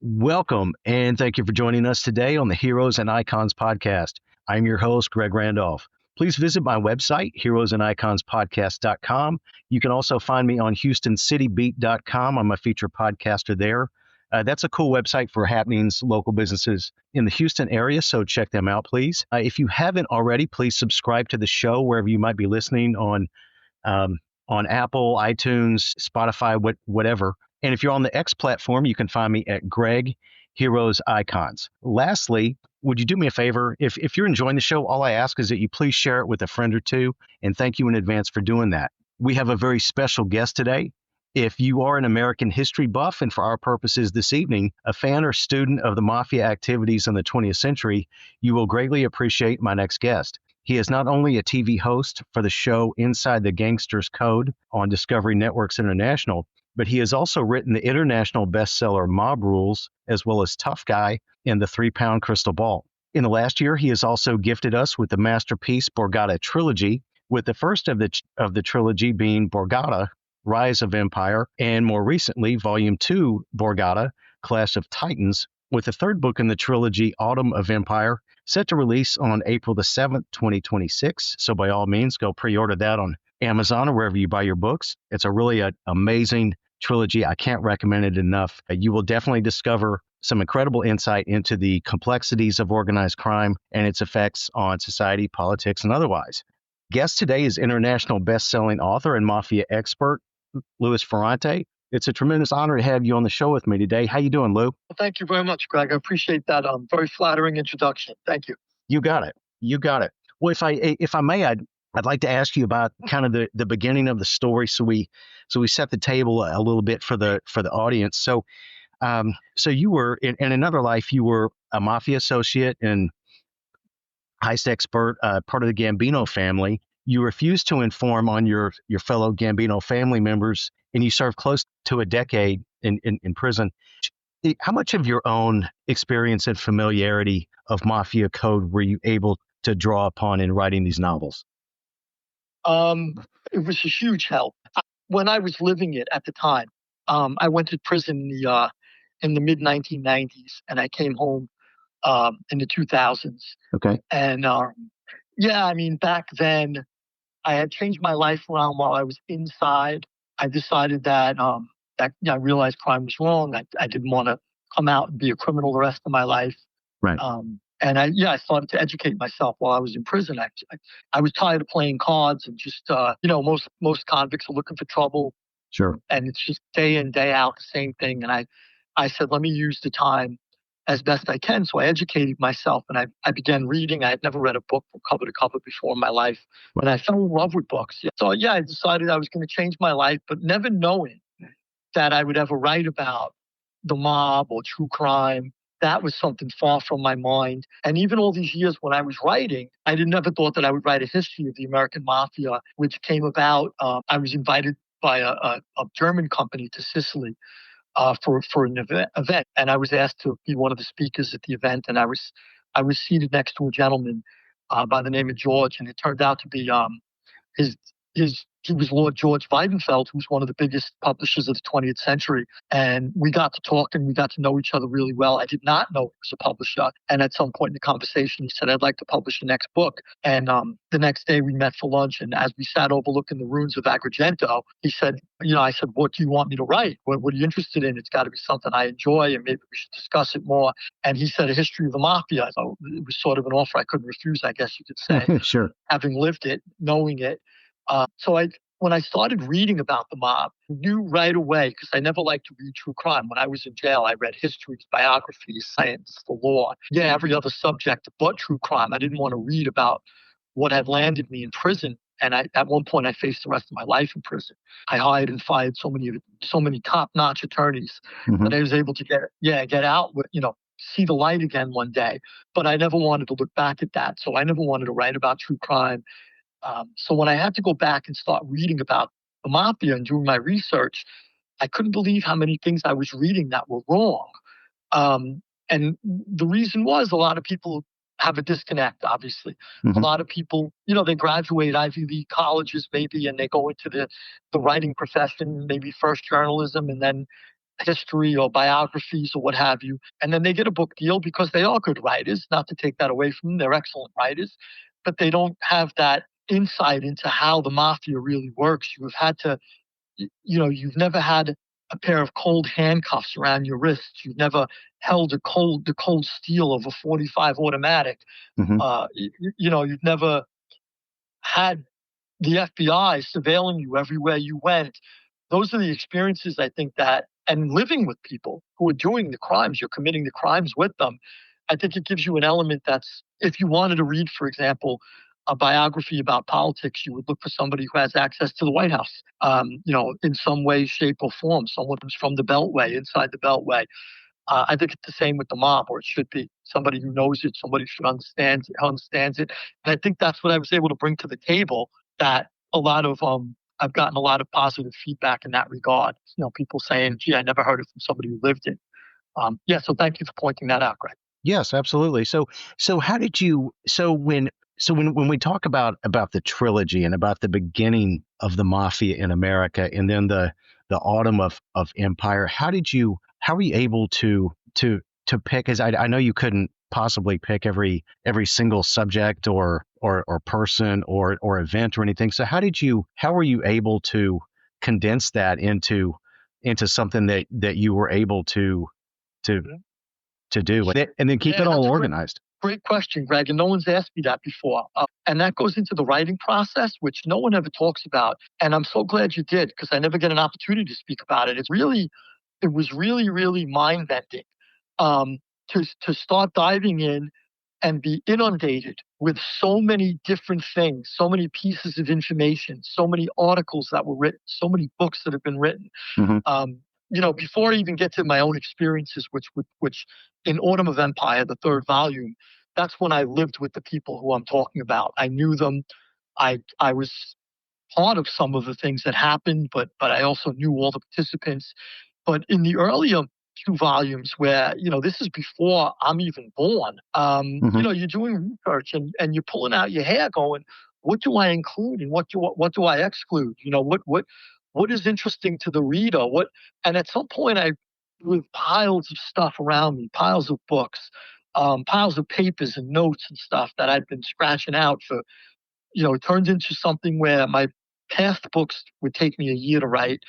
Welcome, and thank you for joining us today on the Heroes and Icons podcast. I'm your host, Greg Randolph. Please visit my website, heroesandIconsPodcast.com. You can also find me on HoustonCityBeat.com. I'm a featured podcaster there. That's a cool website for happenings, local businesses in the Houston area, so check them out, please. If you haven't already, please subscribe to the show wherever you might be listening on Apple, iTunes, Spotify, whatever. And if you're on the X platform, you can find me at Greg Heroes Icons. Lastly, would you do me a favor? If you're enjoying the show, all I ask is that you please share it with a friend or two, and thank you in advance for doing that. We have a very special guest today. If you are an American history buff, and for our purposes this evening, a fan or student of the mafia activities in the 20th century, you will greatly appreciate my next guest. He is not only a TV host for the show Inside the Gangster's Code on Discovery Networks International, but he has also written the international bestseller Mob Rules, as well as Tough Guy and the 3-Pound Crystal Ball. In the last year, he has also gifted us with the masterpiece Borgata Trilogy, with the first of the trilogy being Borgata, Rise of Empire, and more recently, Volume 2, Borgata, Clash of Titans, with the third book in the trilogy, Autumn of Empire, set to release on April the 7th, 2026. So by all means, go pre-order that on Amazon or wherever you buy your books. It's a really amazing trilogy. I can't recommend it enough. You will definitely discover some incredible insight into the complexities of organized crime and its effects on society, politics, and otherwise. Guest today is international best-selling author and mafia expert, Louis Ferrante. It's a tremendous honor to have you on the show with me today. How you doing, Lou? Well, thank you very much, Greg. I appreciate that very flattering introduction. Thank you. You got it. You got it. Well, if I may, I'd like to ask you about kind of the beginning of the story, so we set the table a little bit for the audience. So you were in another life, you were a mafia associate and heist expert, part of the Gambino family. You refused to inform on your fellow Gambino family members, and you served close to a decade in prison. How much of your own experience and familiarity of mafia code were you able to draw upon in writing these novels? It was a huge help. When I was living it at the time, I went to prison in the mid 1990s, and I came home in the 2000s. Okay. And back then, I had changed my life around while I was inside. I decided that I realized crime was wrong. I didn't want to come out and be a criminal the rest of my life. Right. And I started to educate myself while I was in prison. I was tired of playing cards and just, most convicts are looking for trouble. Sure. And it's just day in, day out, the same thing. And I said, let me use the time as best I can. So I educated myself, and I began reading. I had never read a book from cover to cover before in my life. And I fell in love with books. So I decided I was going to change my life, but never knowing that I would ever write about the mob or true crime. That was something far from my mind. And even all these years when I was writing, I never thought that I would write a history of the American mafia, which came about. I was invited by a German company to Sicily for an event, and I was asked to be one of the speakers at the event. And I was seated next to a gentleman by the name of George, and it turned out to be he was Lord George Weidenfeld, who was one of the biggest publishers of the 20th century. And we got to talk, and we got to know each other really well. I did not know he was a publisher. And at some point in the conversation, he said, I'd like to publish the next book. And the next day we met for lunch. And as we sat overlooking the ruins of Agrigento, he said, I said, what do you want me to write? What are you interested in? It's got to be something I enjoy, and maybe we should discuss it more. And he said, a history of the mafia. So it was sort of an offer I couldn't refuse, I guess you could say. Sure. Having lived it, knowing it. When I started reading about the mob, I knew right away, because I never liked to read true crime. When I was in jail, I read histories, biographies, science, the law, every other subject but true crime. I didn't want to read about what had landed me in prison. And at one point, I faced the rest of my life in prison. I hired and fired so many top-notch attorneys that I was able to get out with, see the light again one day. But I never wanted to look back at that. So I never wanted to write about true crime. So when I had to go back and start reading about the mafia and doing my research, I couldn't believe how many things I was reading that were wrong. And the reason was, a lot of people have a disconnect, obviously. A lot of people, they graduate Ivy League colleges maybe, and they go into the writing profession, maybe first journalism, and then history or biographies or what have you. And then they get a book deal because they are good writers, not to take that away from them. They're excellent writers, but they don't have that insight into how the mafia really works. You've had to, you've never had a pair of cold handcuffs around your wrists. You've never held the cold steel of a 45 automatic. Hmm. You've never had the FBI surveilling you everywhere you went. Those are the experiences I think that, and living with people who are doing the crimes, you're committing the crimes with them. I think it gives you an element that's, if you wanted to read, for example, a biography about politics, you would look for somebody who has access to the White House, in some way, shape, or form. Someone who's from the Beltway, inside the Beltway. I think it's the same with the mob, or it should be somebody who knows it, somebody who understands it. And I think that's what I was able to bring to the table. That a lot of I've gotten a lot of positive feedback in that regard. People saying, "Gee, I never heard it from somebody who lived it." Yeah, so thank you for pointing that out, Greg. Yes, absolutely. So how did you? So when we talk about the trilogy and about the beginning of the mafia in America, and then the autumn of empire, how were you able to pick? Because I know you couldn't possibly pick every single subject or person or event or anything. So how were you able to condense that into something that you were able to Mhm. to do, and then keep Yeah, it all that's a organized? great question, Greg, and no one's asked me that before. And that goes into the writing process, which no one ever talks about. And I'm so glad you did because I never get an opportunity to speak about it. It was really, really mind bending to start diving in and be inundated with so many different things, so many pieces of information, so many articles that were written, so many books that have been written. Hmm. Before I even get to my own experiences, which in Autumn of Empire, the third volume, that's when I lived with the people who I'm talking about. I knew them. I was part of some of the things that happened, but I also knew all the participants. But in the earlier two volumes, where this is before I'm even born, Hmm. you're doing research and you're pulling out your hair, going, "What do I include and what do I exclude? What is interesting to the reader? What?" And at some point, I with piles of stuff around me, piles of books, piles of papers and notes and stuff that I'd been scratching out for. It turned into something where my past books would take me a year to write.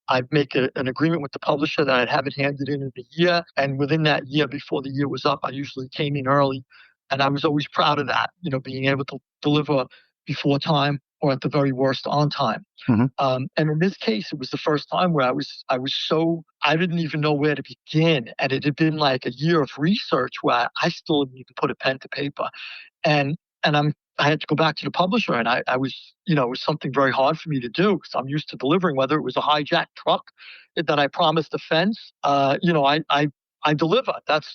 I'd make an agreement with the publisher that I'd have it handed in a year. And within that year, before the year was up, I usually came in early. And I was always proud of that, being able to deliver before time or at the very worst on time. Hmm. And in this case, it was the first time where I didn't even know where to begin. And it had been like a year of research where I still didn't even put a pen to paper. And I had to go back to the publisher, and I was, it was something very hard for me to do because I'm used to delivering, whether it was a hijacked truck that I promised the fence. I deliver.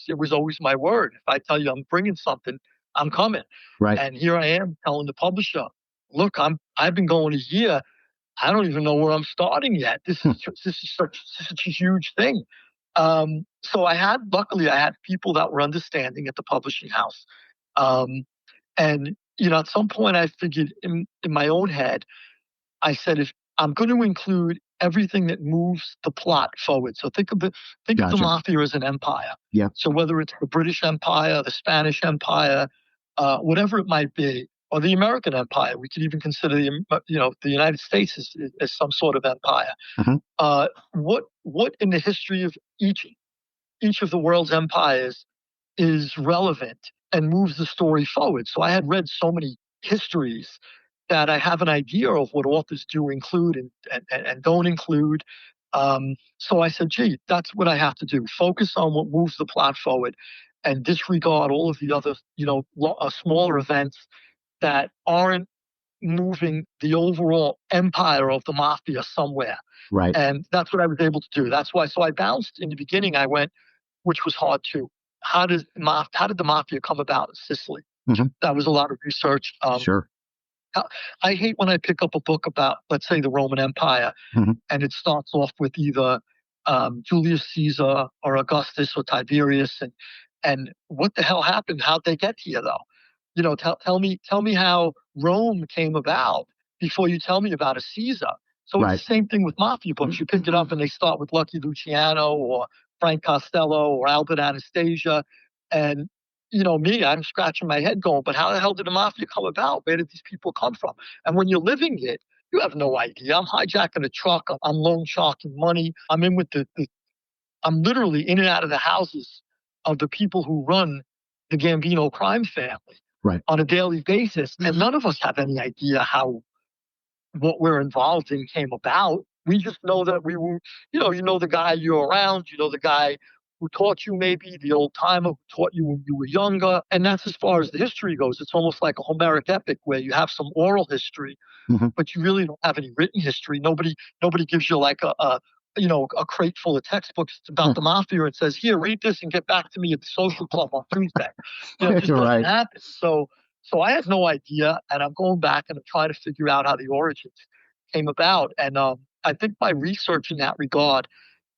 It was always my word. If I tell you I'm bringing something, I'm coming. Right. And here I am telling the publisher, look, I've been going a year. I don't even know where I'm starting yet. This is such a huge thing. So luckily I had people that were understanding at the publishing house. Um, and at some point, I figured in my own head, I said, if I'm going to include everything that moves the plot forward. So think of the Gotcha. mafia as an empire. Yeah. So whether it's the British Empire, the Spanish Empire, whatever it might be, or the American Empire, we could even consider the United States as some sort of empire. Hmm. What in the history of each of the world's empires is relevant and moves the story forward. So I had read so many histories that I have an idea of what authors do include and don't include. So I said, gee, that's what I have to do. Focus on what moves the plot forward and disregard all of the other, smaller events that aren't moving the overall empire of the mafia somewhere. Right. And that's what I was able to do. That's why. So I bounced in the beginning. I went, which was hard too. How did the mafia come about in Sicily? Hmm. That was a lot of research. Sure. I hate when I pick up a book about, let's say, the Roman Empire, Hmm. and it starts off with either Julius Caesar or Augustus or Tiberius, and what the hell happened? How'd they get here, though? Tell me how Rome came about before you tell me about a Caesar. So it's Right. the same thing with mafia books. You pick it up and they start with Lucky Luciano or Frank Costello or Albert Anastasia. And, me, I'm scratching my head going, but how the hell did the mafia come about? Where did these people come from? And when you're living it, you have no idea. I'm hijacking a truck. I'm loan sharking money. I'm in with I'm literally in and out of the houses of the people who run the Gambino crime family Right. on a daily basis. And none of us have any idea how what we're involved in came about. We just know that we were, the guy you're around, the guy who taught you, maybe the old timer who taught you when you were younger. And that's as far as the history goes. It's almost like a Homeric epic where you have some oral history, Mm-hmm. but you really don't have any written history. Nobody gives you like a crate full of textbooks about the mafia and says, here, read this and get back to me at the social club on Tuesday. It just doesn't Right. happen. So I had no idea, and I'm going back and I'm trying to figure out how the origins came about. And I think by research in that regard,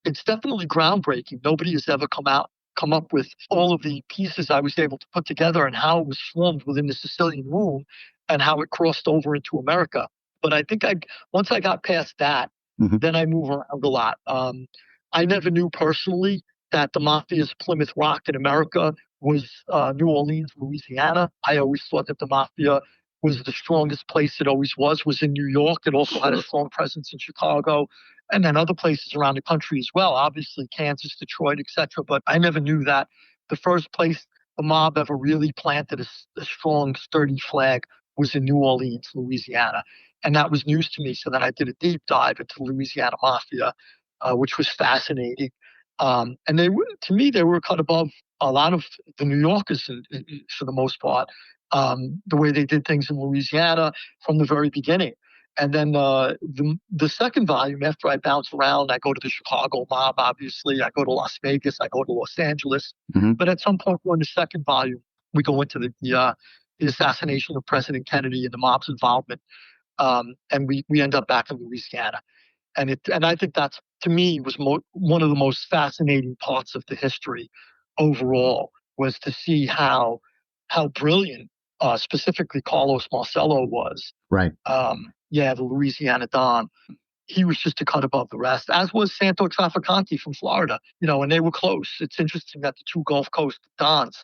it's definitely groundbreaking. Nobody has ever come up with all of the pieces I was able to put together and how it was formed within the Sicilian womb and how it crossed over into America. But I think once I got past that, then I move around a lot. I never knew personally that the mafia's Plymouth Rock in America was New Orleans, Louisiana. I always thought that the mafia was the strongest place it always was in New York. It also had a strong presence in Chicago and then other places around the country as well, obviously Kansas, Detroit, etc. But I never knew that the first place the mob ever really planted a strong, sturdy flag was in New Orleans, Louisiana. And that was news to me. So then I did a deep dive into the Louisiana Mafia, which was fascinating. And to me, they were cut above a lot of the New Yorkers for the most part, the way they did things in Louisiana from the very beginning. And then the second volume, after I bounce around, I go to the Chicago mob, obviously. I go to Las Vegas. I go to Los Angeles. But at some point during the second volume, we go into the assassination of President Kennedy and the mob's involvement. And we end up back in Louisiana. And I think that's, to me, was one of the most fascinating parts of the history overall, was to see how brilliant specifically Carlos Marcello was. Right. The Louisiana Don. He was just a cut above the rest, as was Santo Trafficante from Florida, and they were close. It's interesting that the two Gulf Coast Dons,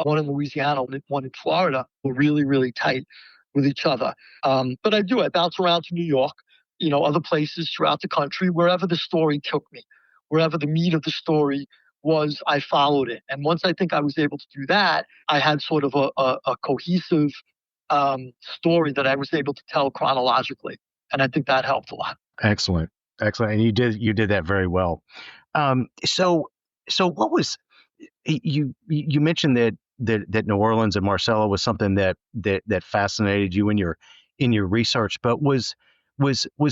one in Louisiana, one in Florida, were really, really tight with each other. But I bounce around to New York, other places throughout the country, wherever the story took me, wherever the meat of the story was, I followed it. And once I think I was able to do that, I had sort of a cohesive story that I was able to tell chronologically. And I think that helped a lot. Excellent. And you did that very well. So what was, you mentioned that New Orleans and Marcello was something that fascinated you in your research, but was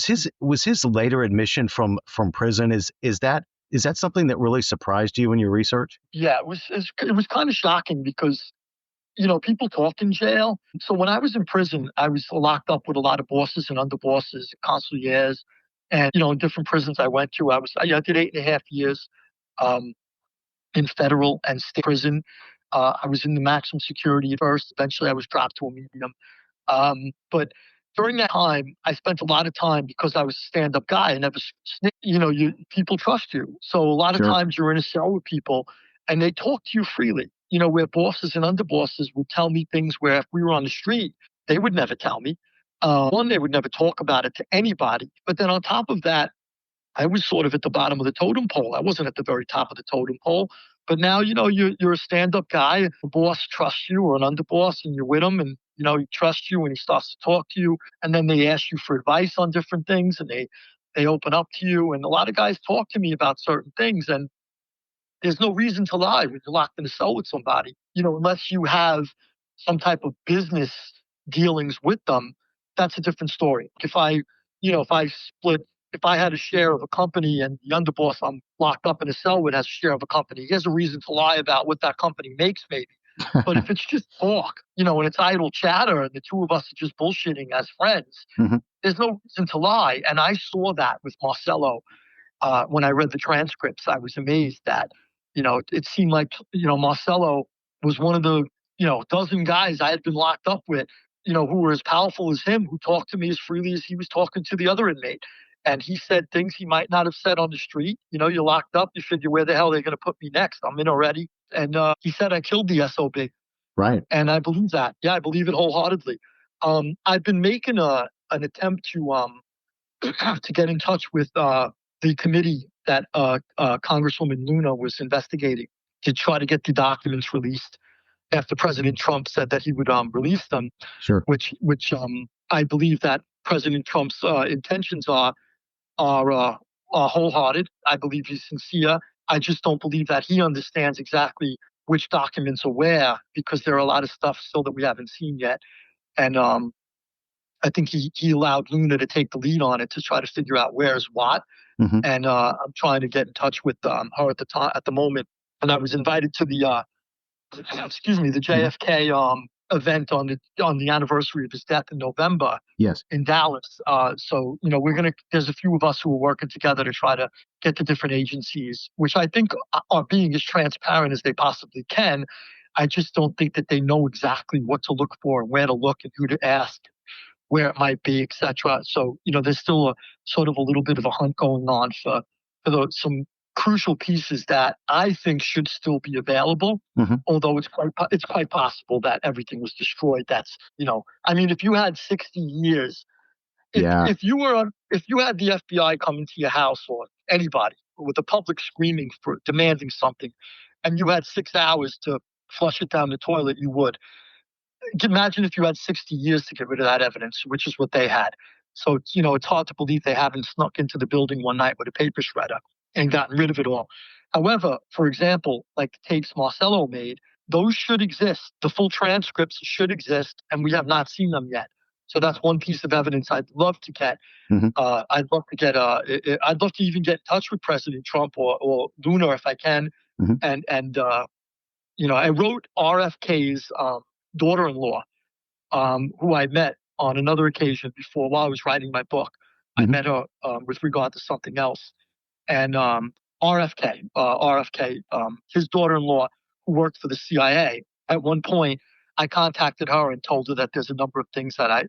his later admission from prison, is that something that really surprised you in your research? Yeah, it was kind of shocking because people talk in jail. So when I was in prison, I was locked up with a lot of bosses and underbosses, conciliers, and in different prisons I went to. I did 8.5 years in federal and state prison. I was in the maximum security at first. Eventually, I was dropped to a medium. But during that time, I spent a lot of time, because I was a stand-up guy. I never snitched. People trust you. So a lot of times you're in a cell with people, and they talk to you freely. Where bosses and underbosses would tell me things where if we were on the street, they would never tell me. One, they would never talk about it to anybody. But then on top of that, I was sort of at the bottom of the totem pole. I wasn't at the very top of the totem pole. But now, you're a stand-up guy. The boss trusts you, or an underboss, and you're with him, and, he trusts you, and he starts to talk to you. And then they ask you for advice on different things, and they open up to you. And a lot of guys talk to me about certain things, and there's no reason to lie when you're locked in a cell with somebody, unless you have some type of business dealings with them. That's a different story. If I had a share of a company and the underboss I'm locked up in a cell with has a share of a company, he has a reason to lie about what that company makes, maybe. But if it's just talk, and it's idle chatter, and the two of us are just bullshitting as friends, there's no reason to lie. And I saw that with Marcello. When I read the transcripts, I was amazed that, it seemed like, Marcello was one of the, dozen guys I had been locked up with, who were as powerful as him, who talked to me as freely as he was talking to the other inmate. And he said things he might not have said on the street. You're locked up. You figure, where the hell are they going to put me next? I'm in already. And he said I killed the SOB. Right. And I believe that. Yeah, I believe it wholeheartedly. I've been making an attempt to get in touch with the committee that Congresswoman Luna was investigating to try to get the documents released after President Trump said that he would release them. Sure. Which I believe that President Trump's intentions are wholehearted. I believe he's sincere. I just don't believe that he understands exactly which documents are where, because there are a lot of stuff still that we haven't seen yet. And I think he allowed Luna to take the lead on it to try to figure out where's what. Mm-hmm. And I'm trying to get in touch with her at the moment. And I was invited to the the JFK event on the anniversary of his death in November. Yes. In Dallas. So there's a few of us who are working together to try to get to different agencies, which I think are being as transparent as they possibly can. I just don't think that they know exactly what to look for and where to look and who to ask, where it might be, etc. So, there's still a sort of a little bit of a hunt going on for some crucial pieces that I think should still be available. Mm-hmm. Although it's quite possible that everything was destroyed. That's, if you had 60 years, if you had the FBI come into your house, or anybody with the public screaming for demanding something, and you had 6 hours to flush it down the toilet, you would. Imagine if you had 60 years to get rid of that evidence, which is what they had. So, it's hard to believe they haven't snuck into the building one night with a paper shredder and gotten rid of it all. However, for example, like the tapes Marcello made, those should exist. The full transcripts should exist, and we have not seen them yet. So that's one piece of evidence I'd love to get. Mm-hmm. I'd love to even get in touch with President Trump or Luna if I can. Mm-hmm. And I wrote RFK's daughter-in-law, who I met on another occasion before while I was writing my book. Mm-hmm. I met her with regard to something else. And RFK, his daughter-in-law, who worked for the CIA, at one point, I contacted her and told her that there's a number of things that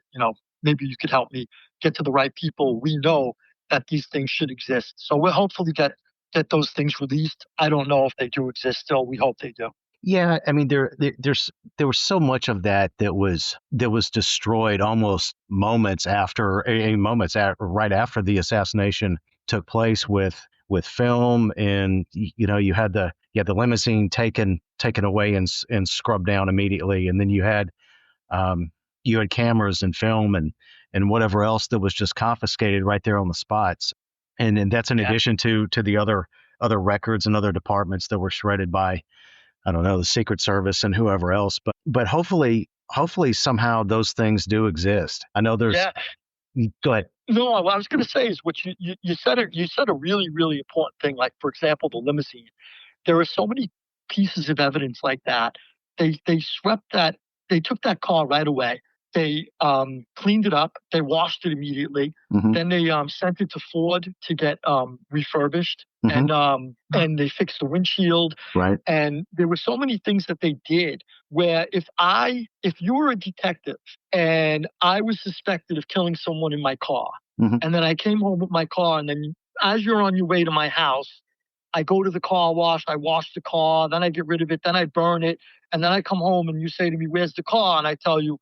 maybe you could help me get to the right people. We know that these things should exist. So we'll hopefully get those things released. I don't know if they do exist still. We hope they do. Yeah, there was so much of that was destroyed almost moments after right after the assassination took place with film, and you had the limousine taken away and scrubbed down immediately, and then you had cameras and film and whatever else that was just confiscated right there on the spots, and that's in addition to the other records and other departments that were shredded by, I don't know, the Secret Service and whoever else, but hopefully somehow those things do exist. I know there's. Yeah. Go ahead. No, what I was going to say is what you said. You said a really, really important thing. Like, for example, the limousine. There are so many pieces of evidence like that. They swept that. They took that car right away. They cleaned it up. They washed it immediately. Mm-hmm. Then they sent it to Ford to get refurbished, Mm-hmm. and they fixed the windshield. Right. And there were so many things that they did where if you were a detective and I was suspected of killing someone in my car, mm-hmm. and then I came home with my car, and then as you're on your way to my house, I go to the car wash, I wash the car, then I get rid of it, then I burn it, and then I come home and you say to me, "Where's the car?" And I tell you,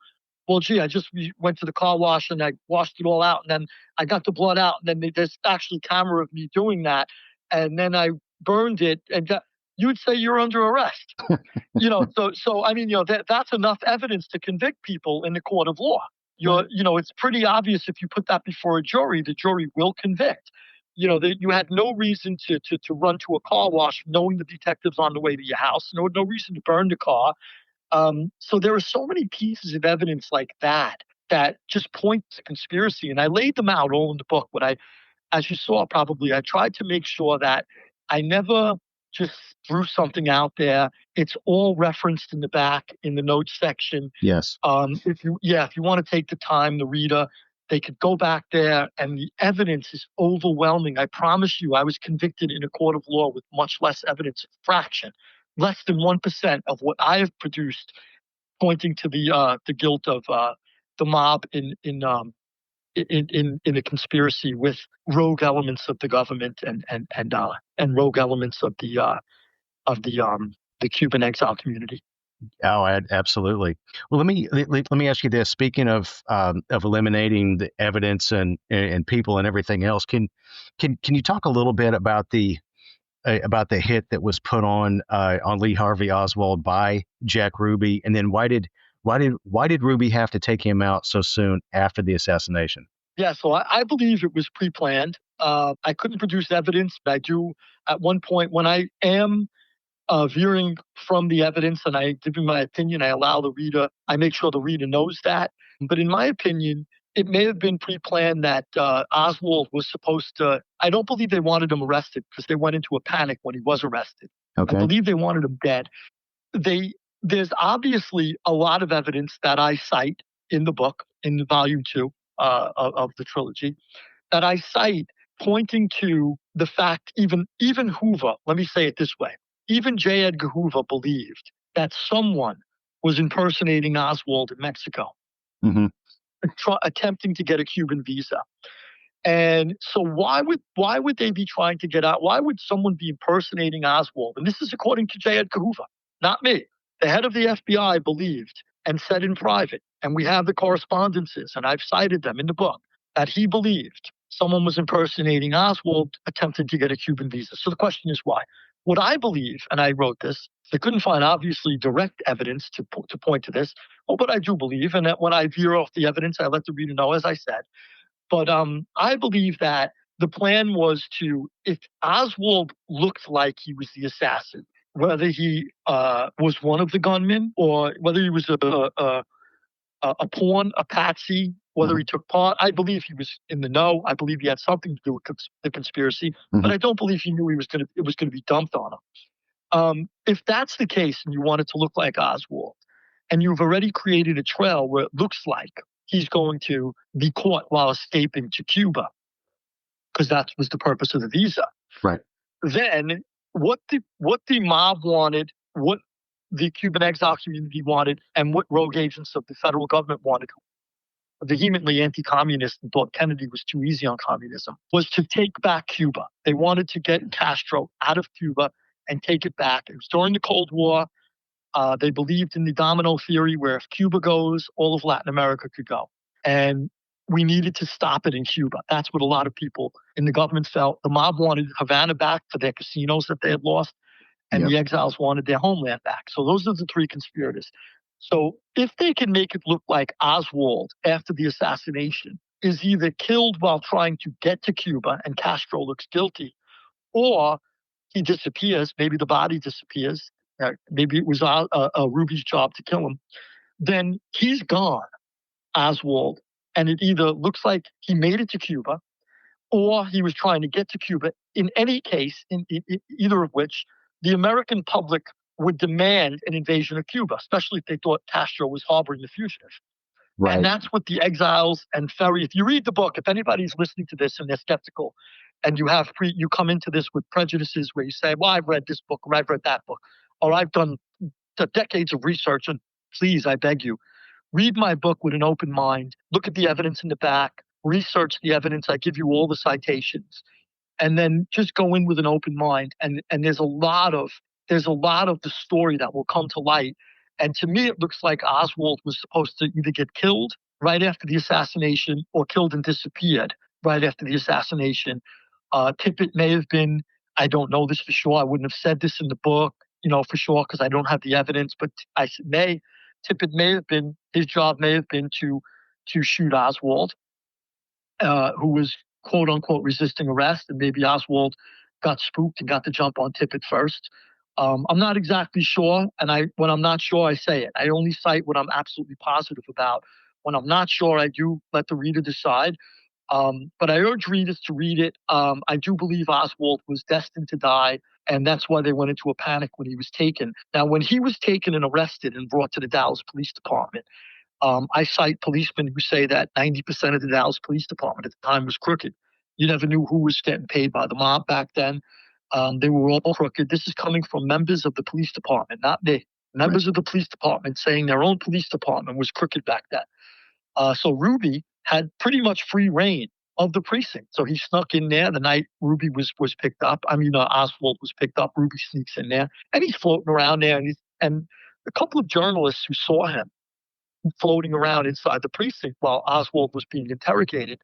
"Well, gee, I just went to the car wash and I washed it all out, and then I got the blood out, and then there's actually a camera of me doing that, and then I burned it," and you'd say you're under arrest. That's enough evidence to convict people in the court of law. It's pretty obvious if you put that before a jury, the jury will convict. You had no reason to run to a car wash knowing the detective's on the way to your house. No reason to burn the car. So there are so many pieces of evidence like that just point to conspiracy. And I laid them out all in the book. But as you saw, probably, I tried to make sure that I never just threw something out there. It's all referenced in the back in the notes section. Yes. If you want to take the time, the reader, they could go back there, and the evidence is overwhelming. I promise you, I was convicted in a court of law with much less evidence, a fraction, less than 1% of what I have produced, pointing to the guilt of the mob in in a conspiracy with rogue elements of the government and rogue elements of the Cuban exile community. Oh, absolutely. Well, let me ask you this. Speaking of eliminating the evidence and people and everything else, can you talk a little bit about the hit that was put on Lee Harvey Oswald by Jack Ruby, and then why did Ruby have to take him out so soon after the assassination? Yeah, so I believe it was pre-planned. I couldn't produce evidence, but I do at one point when I am veering from the evidence and I give you my opinion, I make sure the reader knows that. But in my opinion, it may have been pre-planned that Oswald was supposed to. I don't believe they wanted him arrested because they went into a panic when he was arrested. I Okay. believe they wanted him dead. There's obviously a lot of evidence that I cite in the book, in volume 2 of the trilogy, that I cite pointing to the fact even Hoover, let me say it this way, even J. Edgar Hoover believed that someone was impersonating Oswald in Mexico, Hmm. attempting to get a Cuban visa. And so why would they be trying to get out? Why would someone be impersonating Oswald? And this is according to J. Edgar Hoover, not me. The head of the FBI believed and said in private, and we have the correspondences, and I've cited them in the book, that he believed someone was impersonating Oswald, attempting to get a Cuban visa. So the question is why? What I believe, and I wrote this, they couldn't find obviously direct evidence to point to this, but I do believe, and that when I veer off the evidence, I let the reader know, as I said. But I believe that the plan was to, if Oswald looked like he was the assassin, whether he was one of the gunmen or whether he was a pawn, a patsy, whether he took part, I believe he was in the know. I believe he had something to do with the conspiracy, but I don't believe he knew it was going to be dumped on him. If that's the case, and you want it to look like Oswald, and you've already created a trail where it looks like he's going to be caught while escaping to Cuba, because that was the purpose of the visa. Right. Then what the mob wanted, what the Cuban exile community wanted, and what rogue agents of the federal government wanted, vehemently anti-communist and thought Kennedy was too easy on communism, was to take back Cuba. They wanted to get Castro out of Cuba and take it back. It was during the Cold War. They believed in the domino theory, where if Cuba goes, all of Latin America could go. And we needed to stop it in Cuba. That's what a lot of people in the government felt. The mob wanted Havana back for their casinos that they had lost, and the exiles wanted their homeland back. So those are the three conspirators. So if they can make it look like Oswald, after the assassination, is either killed while trying to get to Cuba and Castro looks guilty, or he disappears, maybe the body disappears, maybe it was Ruby's job to kill him, then he's gone, Oswald. And it either looks like he made it to Cuba or he was trying to get to Cuba. In any case, in either of which, the American public would demand an invasion of Cuba, especially if they thought Castro was harboring the fugitive. Right. And that's what the exiles and Ferry, if you read the book, if anybody's listening to this and they're skeptical, and you come into this with prejudices where you say, well, I've read this book, or I've read that book, or I've done decades of research, and please, I beg you, read my book with an open mind. Look at the evidence in the back. Research the evidence. I give you all the citations, and then just go in with an open mind. And there's a lot of the story that will come to light. And to me, it looks like Oswald was supposed to either get killed right after the assassination or killed and disappeared right after the assassination. Tippit may have been. I don't know this for sure. I wouldn't have said this in the book, for sure, because I don't have the evidence. But Tippit may have been, his job may have been to shoot Oswald, who was quote unquote resisting arrest, and maybe Oswald got spooked and got the jump on Tippit first. I'm not exactly sure, and when I'm not sure, I say it. I only cite what I'm absolutely positive about. When I'm not sure, I do let the reader decide. But I urge readers to read it. I do believe Oswald was destined to die, and that's why they went into a panic when he was taken. Now, when he was taken and arrested and brought to the Dallas Police Department, I cite policemen who say that 90% of the Dallas Police Department at the time was crooked. You never knew who was getting paid by the mob back then. They were all crooked. This is coming from members of the police department, not me. Members of the police department saying their own police department was crooked back then. So Ruby had pretty much free reign of the precinct. So he snuck in there the night Ruby was picked up. Oswald was picked up. Ruby sneaks in there, and he's floating around there. And a couple of journalists who saw him floating around inside the precinct while Oswald was being interrogated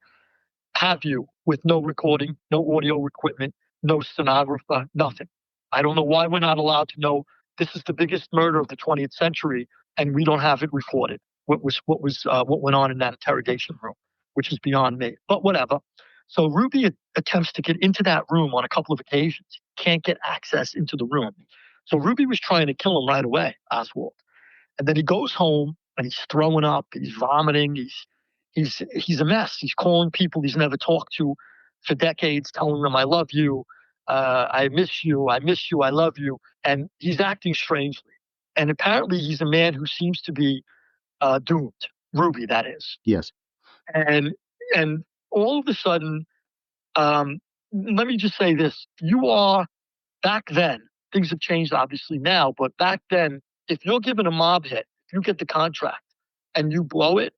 have you with no recording, no audio equipment, no stenographer, nothing. I don't know why we're not allowed to know this is the biggest murder of the 20th century, and we don't have it recorded. What went on in that interrogation room, which is beyond me. But whatever. So Ruby attempts to get into that room on a couple of occasions. Can't get access into the room. So Ruby was trying to kill him right away, Oswald. And then he goes home and he's throwing up, he's vomiting, he's a mess. He's calling people he's never talked to for decades, telling them, I love you, I miss you, I love you. And he's acting strangely. And apparently he's a man who seems to be doomed. Ruby, that is. Yes. And all of a sudden, let me just say this. You are, back then, things have changed obviously now, but back then, if you're given a mob hit, if you get the contract and you blow it,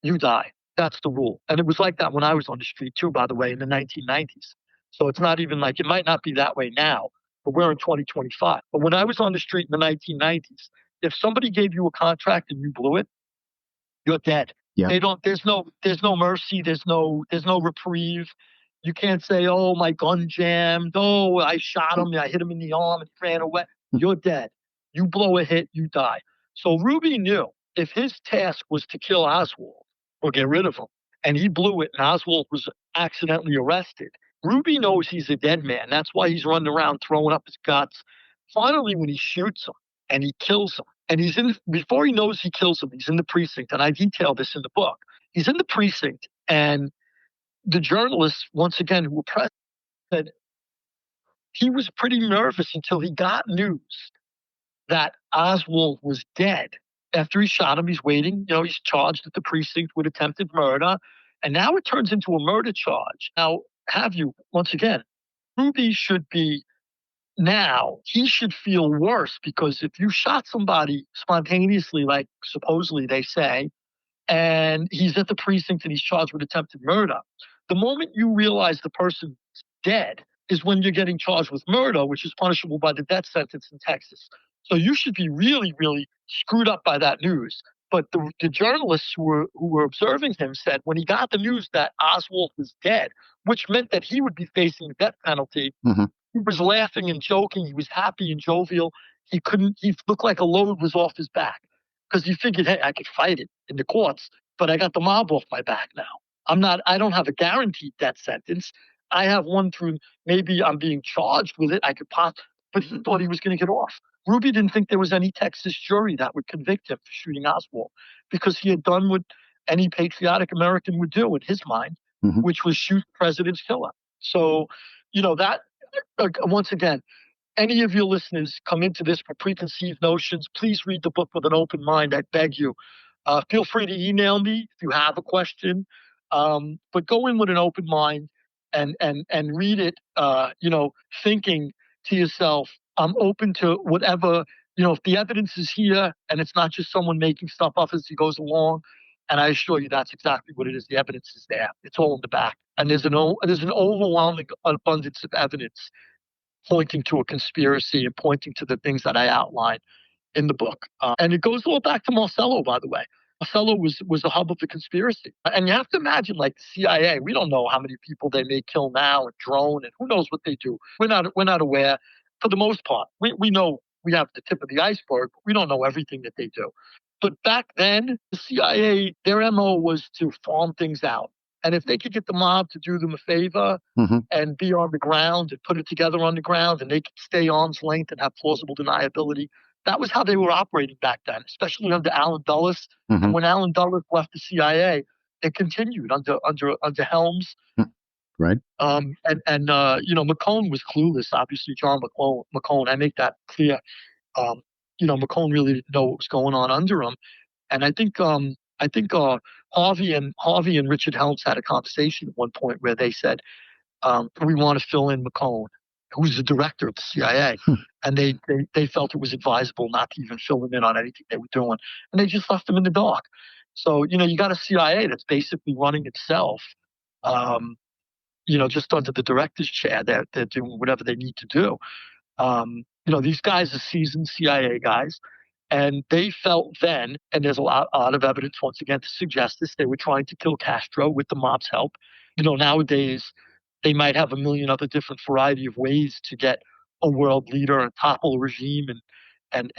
you die. That's the rule. And it was like that when I was on the street too, by the way, in the 1990s. So it's not even like, it might not be that way now, but we're in 2025. But when I was on the street in the 1990s, if somebody gave you a contract and you blew it, you're dead. Yeah. There's no mercy. There's no reprieve. You can't say, oh, my gun jammed. Oh, I shot him. I hit him in the arm and he ran away. You're dead. You blow a hit, you die. So Ruby knew if his task was to kill Oswald or get rid of him, and he blew it and Oswald was accidentally arrested, Ruby knows he's a dead man. That's why he's running around throwing up his guts. Finally, when he shoots him and he kills him, and before he knows he kills him, he's in the precinct, and I detail this in the book. He's in the precinct, and the journalists, once again, who were present, said he was pretty nervous until he got news that Oswald was dead. After he shot him, he's waiting. He's charged at the precinct with attempted murder, and now it turns into a murder charge. Now, once again, Ruby should be. Now, he should feel worse because if you shot somebody spontaneously, like supposedly they say, and he's at the precinct and he's charged with attempted murder, the moment you realize the person's dead is when you're getting charged with murder, which is punishable by the death sentence in Texas. So you should be really, really screwed up by that news. But the journalists who were observing him said when he got the news that Oswald was dead, which meant that he would be facing the death penalty, he was laughing and joking. He was happy and jovial. He looked like a load was off his back because he figured, hey, I could fight it in the courts, but I got the mob off my back now. I don't have a guaranteed death sentence. I have one through, maybe I'm being charged with it. But he thought he was going to get off. Ruby didn't think there was any Texas jury that would convict him for shooting Oswald because he had done what any patriotic American would do in his mind, which was shoot the president's killer. So, that, once again, any of your listeners come into this with preconceived notions, please read the book with an open mind. I beg you. Feel free to email me if you have a question, but go in with an open mind and read it, thinking to yourself, I'm open to whatever, if the evidence is here and it's not just someone making stuff up as he goes along. And I assure you that's exactly what it is. The evidence is there. It's all in the back. And there's an overwhelming abundance of evidence pointing to a conspiracy and pointing to the things that I outline in the book. And it goes all back to Marcello, by the way. Marcello was the hub of the conspiracy. And you have to imagine, like the CIA, we don't know how many people they may kill now and drone and who knows what they do. We're not aware for the most part. We know we have the tip of the iceberg, but we don't know everything that they do. But back then, the CIA, their MO was to farm things out. And if they could get the mob to do them a favor and be on the ground and put it together on the ground and they could stay arm's length and have plausible deniability, that was how they were operating back then, especially under Allen Dulles. And when Allen Dulles left the CIA, it continued under Helms. Right. McCone was clueless, obviously, John McCone. I make that clear. McCone really didn't know what was going on under him. And I think Harvey and Richard Helms had a conversation at one point where they said, we want to fill in McCone, who's the director of the CIA. And they felt it was advisable not to even fill him in on anything they were doing. And they just left him in the dark. So, you got a CIA that's basically running itself, just under the director's chair. They're doing whatever they need to do. These guys are seasoned CIA guys, and they felt then, and there's a lot of evidence once again to suggest this, they were trying to kill Castro with the mob's help. Nowadays they might have a million other different variety of ways to get a world leader and topple a regime and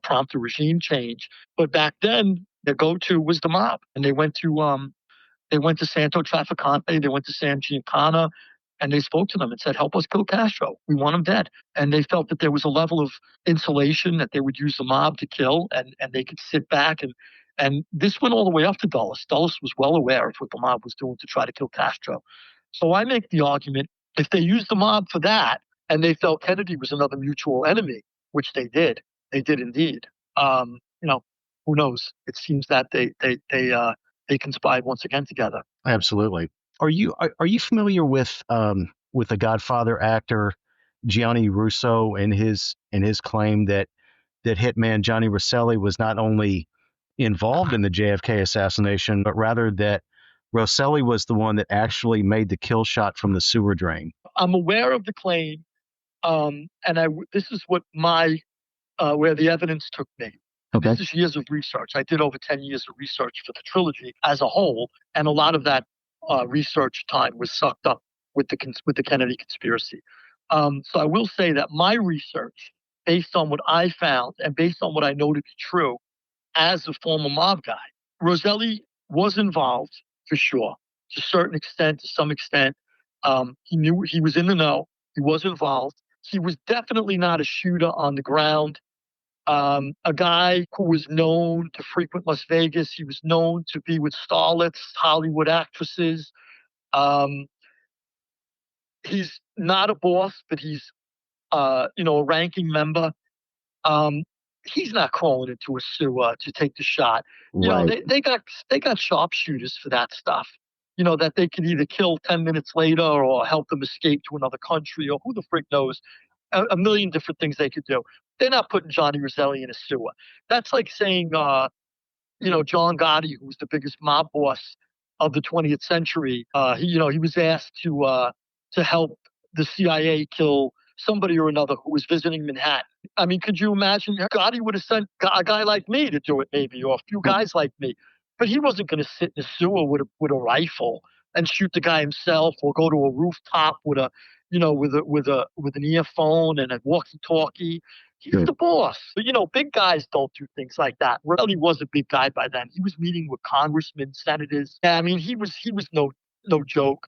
prompt a regime change. But back then, their go-to was the mob, and they went to Santo Trafficante, they went to Sam Giancana, and they spoke to them and said, help us kill Castro. We want him dead. And they felt that there was a level of insulation that they would use the mob to kill, and they could sit back. And this went all the way up to Dulles. Dulles was well aware of what the mob was doing to try to kill Castro. So I make the argument, if they used the mob for that, and they felt Kennedy was another mutual enemy, which they did indeed. Who knows? It seems that they conspired once again together. Absolutely. Are you familiar with the Godfather actor Gianni Russo and his claim that hitman Johnny Rosselli was not only involved in the JFK assassination, but rather that Rosselli was the one that actually made the kill shot from the sewer drain? I'm aware of the claim, and this is what where the evidence took me. Okay. This is years of research. I did over 10 years of research for the trilogy as a whole, and a lot of that research time was sucked up with the Kennedy conspiracy. So I will say that my research, based on what I found and based on what I know to be true as a former mob guy, Rosselli was involved for sure, to a certain extent, to some extent. He knew, he was in the know. He was involved. He was definitely not a shooter on the ground. A guy who was known to frequent Las Vegas. He was known to be with starlets, Hollywood actresses. He's not a boss, but he's, a ranking member. He's not crawling into a sewer to take the shot. Right. They got sharpshooters for that stuff. That they could either kill 10 minutes later or help them escape to another country, or who the frick knows. A million different things they could do. They're not putting Johnny Rosselli in a sewer. That's like saying, John Gotti, who was the biggest mob boss of the 20th century, he was asked to help the CIA kill somebody or another who was visiting Manhattan. I mean, could you imagine? Gotti would have sent a guy like me to do it, maybe, or a few guys like me. But he wasn't going to sit in a sewer with a rifle and shoot the guy himself, or go to a rooftop with an earphone and a walkie-talkie. He's the boss. But, big guys don't do things like that. Rosselli was a big guy by then. He was meeting with congressmen, senators. I mean, he was no joke.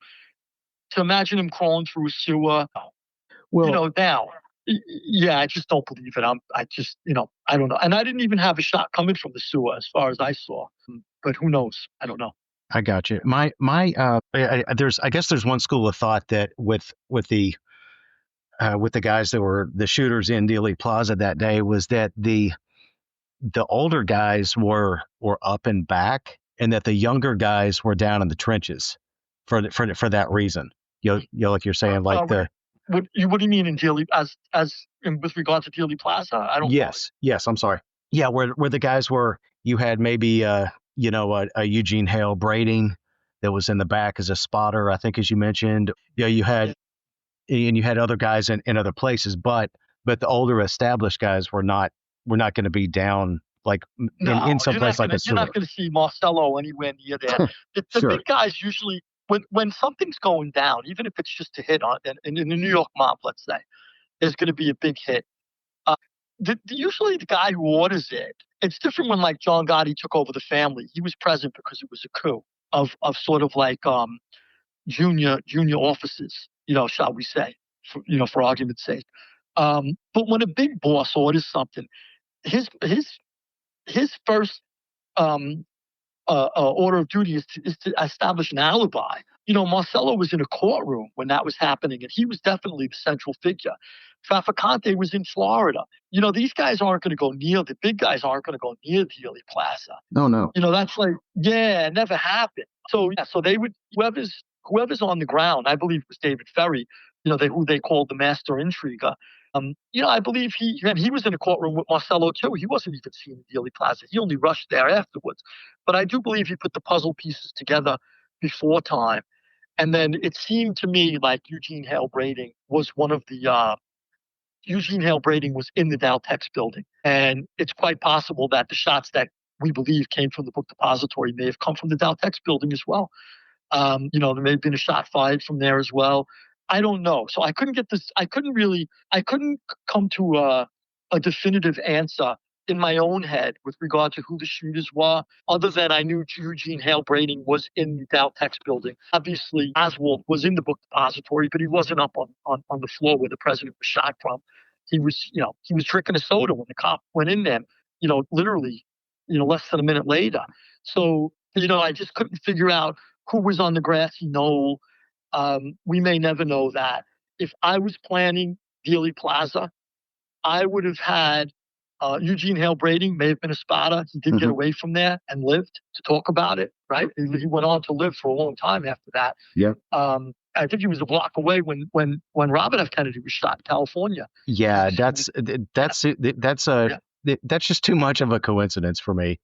To imagine him crawling through a sewer, Well, now, yeah, I just don't believe it. I don't know. And I didn't even have a shot coming from the sewer as far as I saw. But who knows? I don't know. I got you. I guess there's one school of thought that with the guys that were the shooters in Dealey Plaza that day was that the older guys were up and back, and that the younger guys were down in the trenches for that reason. Like you're saying, like What do you mean in Dealey with regard to Dealey Plaza? I don't. Yes. I'm sorry. Yeah, where the guys were, you had maybe a Eugene Hale Brading that was in the back as a spotter, I think, as you mentioned. Yeah, you had other guys in other places, but the older established guys were not going to be down like in some place like a sewer. You're not going to see Marcello anywhere near there. The Sure. Big guys usually, when something's going down, even if it's just a hit on in the New York mob, let's say, there's going to be a big hit. Usually the guy who orders it, it's different when like John Gotti took over the family. He was present because it was a coup of sort of like junior officers, shall we say, for argument's sake. But when a big boss orders something, his first order of duty is to establish an alibi. Marcello was in a courtroom when that was happening, and he was definitely the central figure. Trafficante was in Florida. These guys aren't going to go near, the big guys aren't going to go near Dealey Plaza. No. That's like, it never happened. So they would, whoever's on the ground, I believe it was David Ferry, who they called the master intriguer. I believe he was in a courtroom with Marcello too. He wasn't even seen in Dealey Plaza. He only rushed there afterwards. But I do believe he put the puzzle pieces together before time. And then it seemed to me like Eugene Hale Brading was Eugene Hale Brading was in the Daltex building. And it's quite possible that the shots that we believe came from the book depository may have come from the Daltex building as well. There may have been a shot fired from there as well. I don't know. So I couldn't get this. I couldn't come to a definitive answer in my own head with regard to who the shooters were, other than I knew Eugene Hale Brading was in the Daltex building. Obviously, Oswald was in the book depository, but he wasn't up on the floor where the president was shot from. He was drinking a soda when the cop went in there, literally, less than a minute later. So, I just couldn't figure out who was on the grassy knoll. We may never know that. If I was planning Dealey Plaza, I would have had Eugene Hale Brading may have been a spotter. He did get away from there and lived to talk about it, right? He went on to live for a long time after that. Yeah. I think he was a block away when Robert F. Kennedy was shot in California. Yeah, that's just too much of a coincidence for me.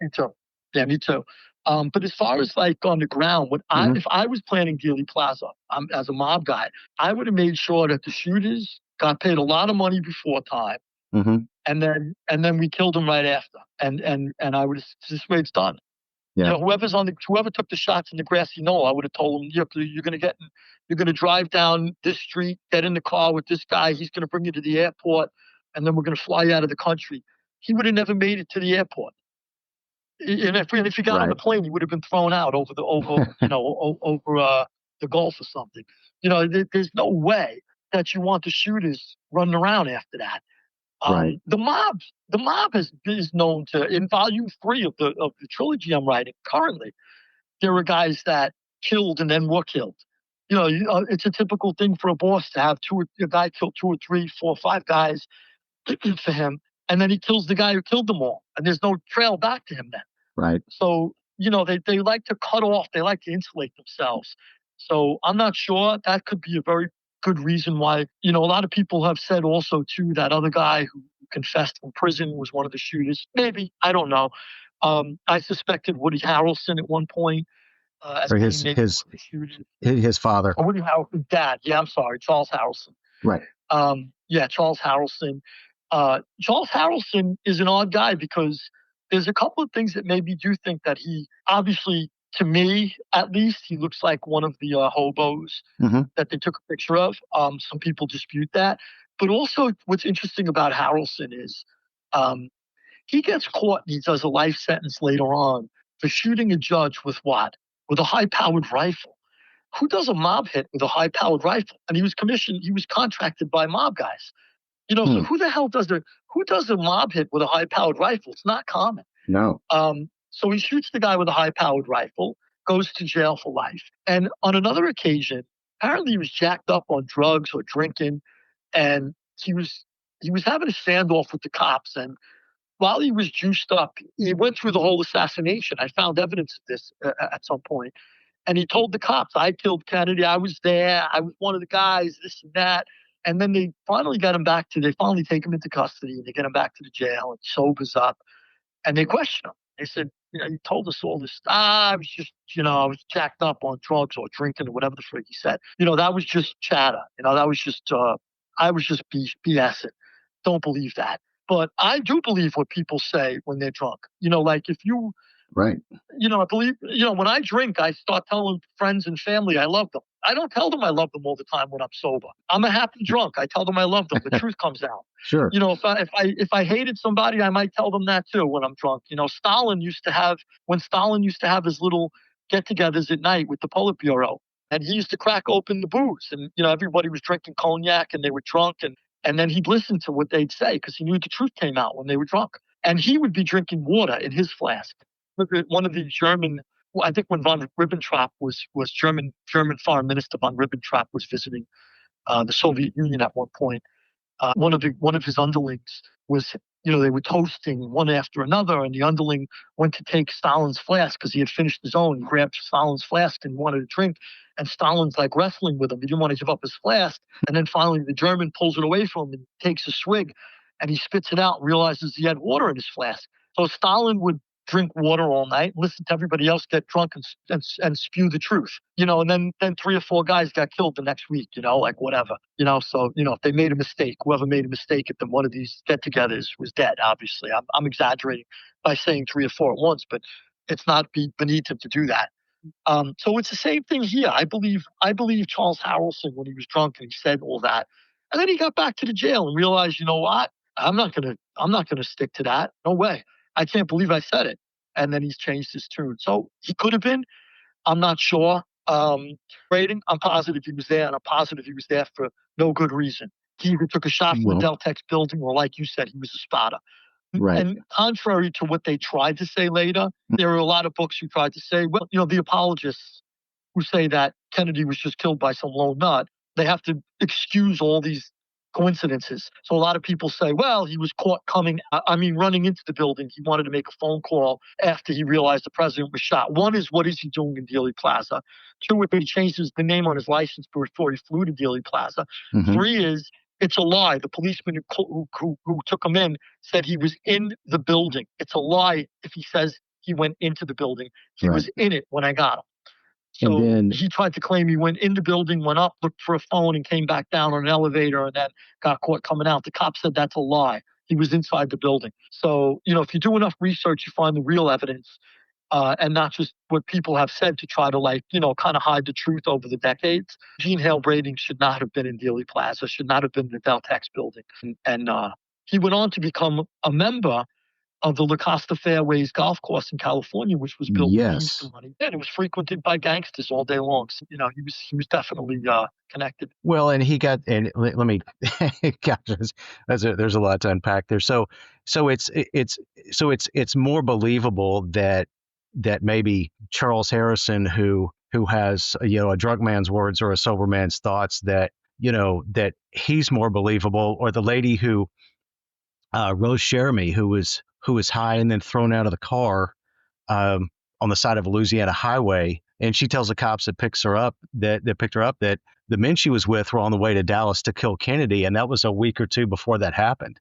Me too. Yeah, me too. But as far as like on the ground, if I was planning Dealey Plaza as a mob guy, I would have made sure that the shooters got paid a lot of money before time, and then we killed them right after. And I would have this way it's done. Yeah. Whoever took the shots in the grassy knoll, I would have told them, you're going to drive down this street, get in the car with this guy. He's going to bring you to the airport, and then we're going to fly you out of the country. He would have never made it to the airport. And if he got on the plane, he would have been thrown out over the Gulf or something. There's no way that you want the shooters running around after that. The mob is known to, in volume 3 of the trilogy I'm writing currently, there were guys that killed and then were killed. It's a typical thing for a boss to have a guy kill 2 or 3, 4 or 5 guys for him, and then he kills the guy who killed them all, and there's no trail back to him then. Right. So, they like to cut off, they like to insulate themselves. So I'm not sure. That could be a very good reason why, a lot of people have said also too, that other guy who confessed in prison was one of the shooters. Maybe, I don't know. I suspected Woody Harrelson at one point. Or his father. Or Woody Harrelson's dad. Yeah, I'm sorry. Charles Harrelson. Right. Charles Harrelson. Charles Harrelson is an odd guy because there's a couple of things that made me do think that he, obviously, to me, at least, he looks like one of the hobos that they took a picture of. Some people dispute that. But also, what's interesting about Harrelson is he gets caught and he does a life sentence later on for shooting a judge with what? With a high-powered rifle. Who does a mob hit with a high-powered rifle? And he was contracted by mob guys. So who the hell does a mob hit with a high-powered rifle? It's not common. No. So he shoots the guy with a high-powered rifle, goes to jail for life. And on another occasion, apparently he was jacked up on drugs or drinking, and he was having a standoff with the cops. And while he was juiced up, he went through the whole assassination. I found evidence of this at some point. And he told the cops, I killed Kennedy. I was there. I was one of the guys, this and that. And then they finally got him they finally take him into custody and they get him back to the jail and sobers up. And they question him. They said, you told us all this stuff. I was just, I was jacked up on drugs or drinking or whatever the frick he said. That was just chatter. That was just, I was just BSing. Don't believe that. But I do believe what people say when they're drunk. Like if you, right. I believe, when I drink, I start telling friends and family I love them. I don't tell them I love them all the time when I'm sober. I'm a happy drunk. I tell them I love them. The truth comes out. Sure. If I hated somebody, I might tell them that too when I'm drunk. When Stalin used to have his little get-togethers at night with the Politburo, and he used to crack open the booze, and everybody was drinking cognac and they were drunk, and then he'd listen to what they'd say because he knew the truth came out when they were drunk, and he would be drinking water in his flask. One of the German, I think when von Ribbentrop was German Foreign Minister von Ribbentrop was visiting the Soviet Union at one point. One of his underlings was they were toasting one after another, and the underling went to take Stalin's flask because he had finished his own. He grabbed Stalin's flask and wanted a drink, and Stalin's like wrestling with him. He didn't want to give up his flask, and then finally the German pulls it away from him and takes a swig, and he spits it out and realizes he had water in his flask. So Stalin would drink water all night, listen to everybody else get drunk and spew the truth, and then 3 or 4 guys got killed the next week, like whatever, so, if they made a mistake, whoever made a mistake at one of these get-togethers was dead, obviously. I'm exaggerating by saying 3 or 4 at once, but it's not beneath him to do that. So it's the same thing here. I believe Charles Harrelson when he was drunk and he said all that. And then he got back to the jail and realized, you know what? I'm not gonna stick to that. No way. I can't believe I said it. And then he's changed his tune. So he could have been. I'm not sure. Rating, I'm positive he was there, and I'm positive he was there for no good reason. He either took a shot from the Deltex building, or like you said, he was a spotter. Right. And contrary to what they tried to say later, there were a lot of books who tried to say, well, the apologists who say that Kennedy was just killed by some lone nut, they have to excuse all these coincidences. So a lot of people say, well, he was caught running into the building. He wanted to make a phone call after he realized the president was shot. One is, what is he doing in Dealey Plaza? 2, if he changes the name on his license before he flew to Dealey Plaza. Mm-hmm. 3 is, it's a lie. The policeman who took him in said he was in the building. It's a lie if he says he went into the building. He was in it when I got him. So then he tried to claim he went in the building, went up, looked for a phone, and came back down on an elevator, and then got caught coming out. The cop said that's a lie. He was inside the building. So, if you do enough research, you find the real evidence, and not just what people have said to try to kind of hide the truth over the decades. Gene Hale Brading should not have been in Dealey Plaza, should not have been in the Deltex building. And he went on to become a member of the La Costa Fairways golf course in California, which was built with Houston money. And it was frequented by gangsters all day long. So, he was definitely connected. Well, and he got, and let me, gosh, there's a lot to unpack there. So it's more believable that maybe Charles Harrison, who has a drunk man's words or a sober man's thoughts, that that he's more believable, or the lady who Rose Jeremy, who was high and then thrown out of the car on the side of a Louisiana highway, and she tells the cops that picked her up that the men she was with were on the way to Dallas to kill Kennedy, and that was a week or 2 before that happened.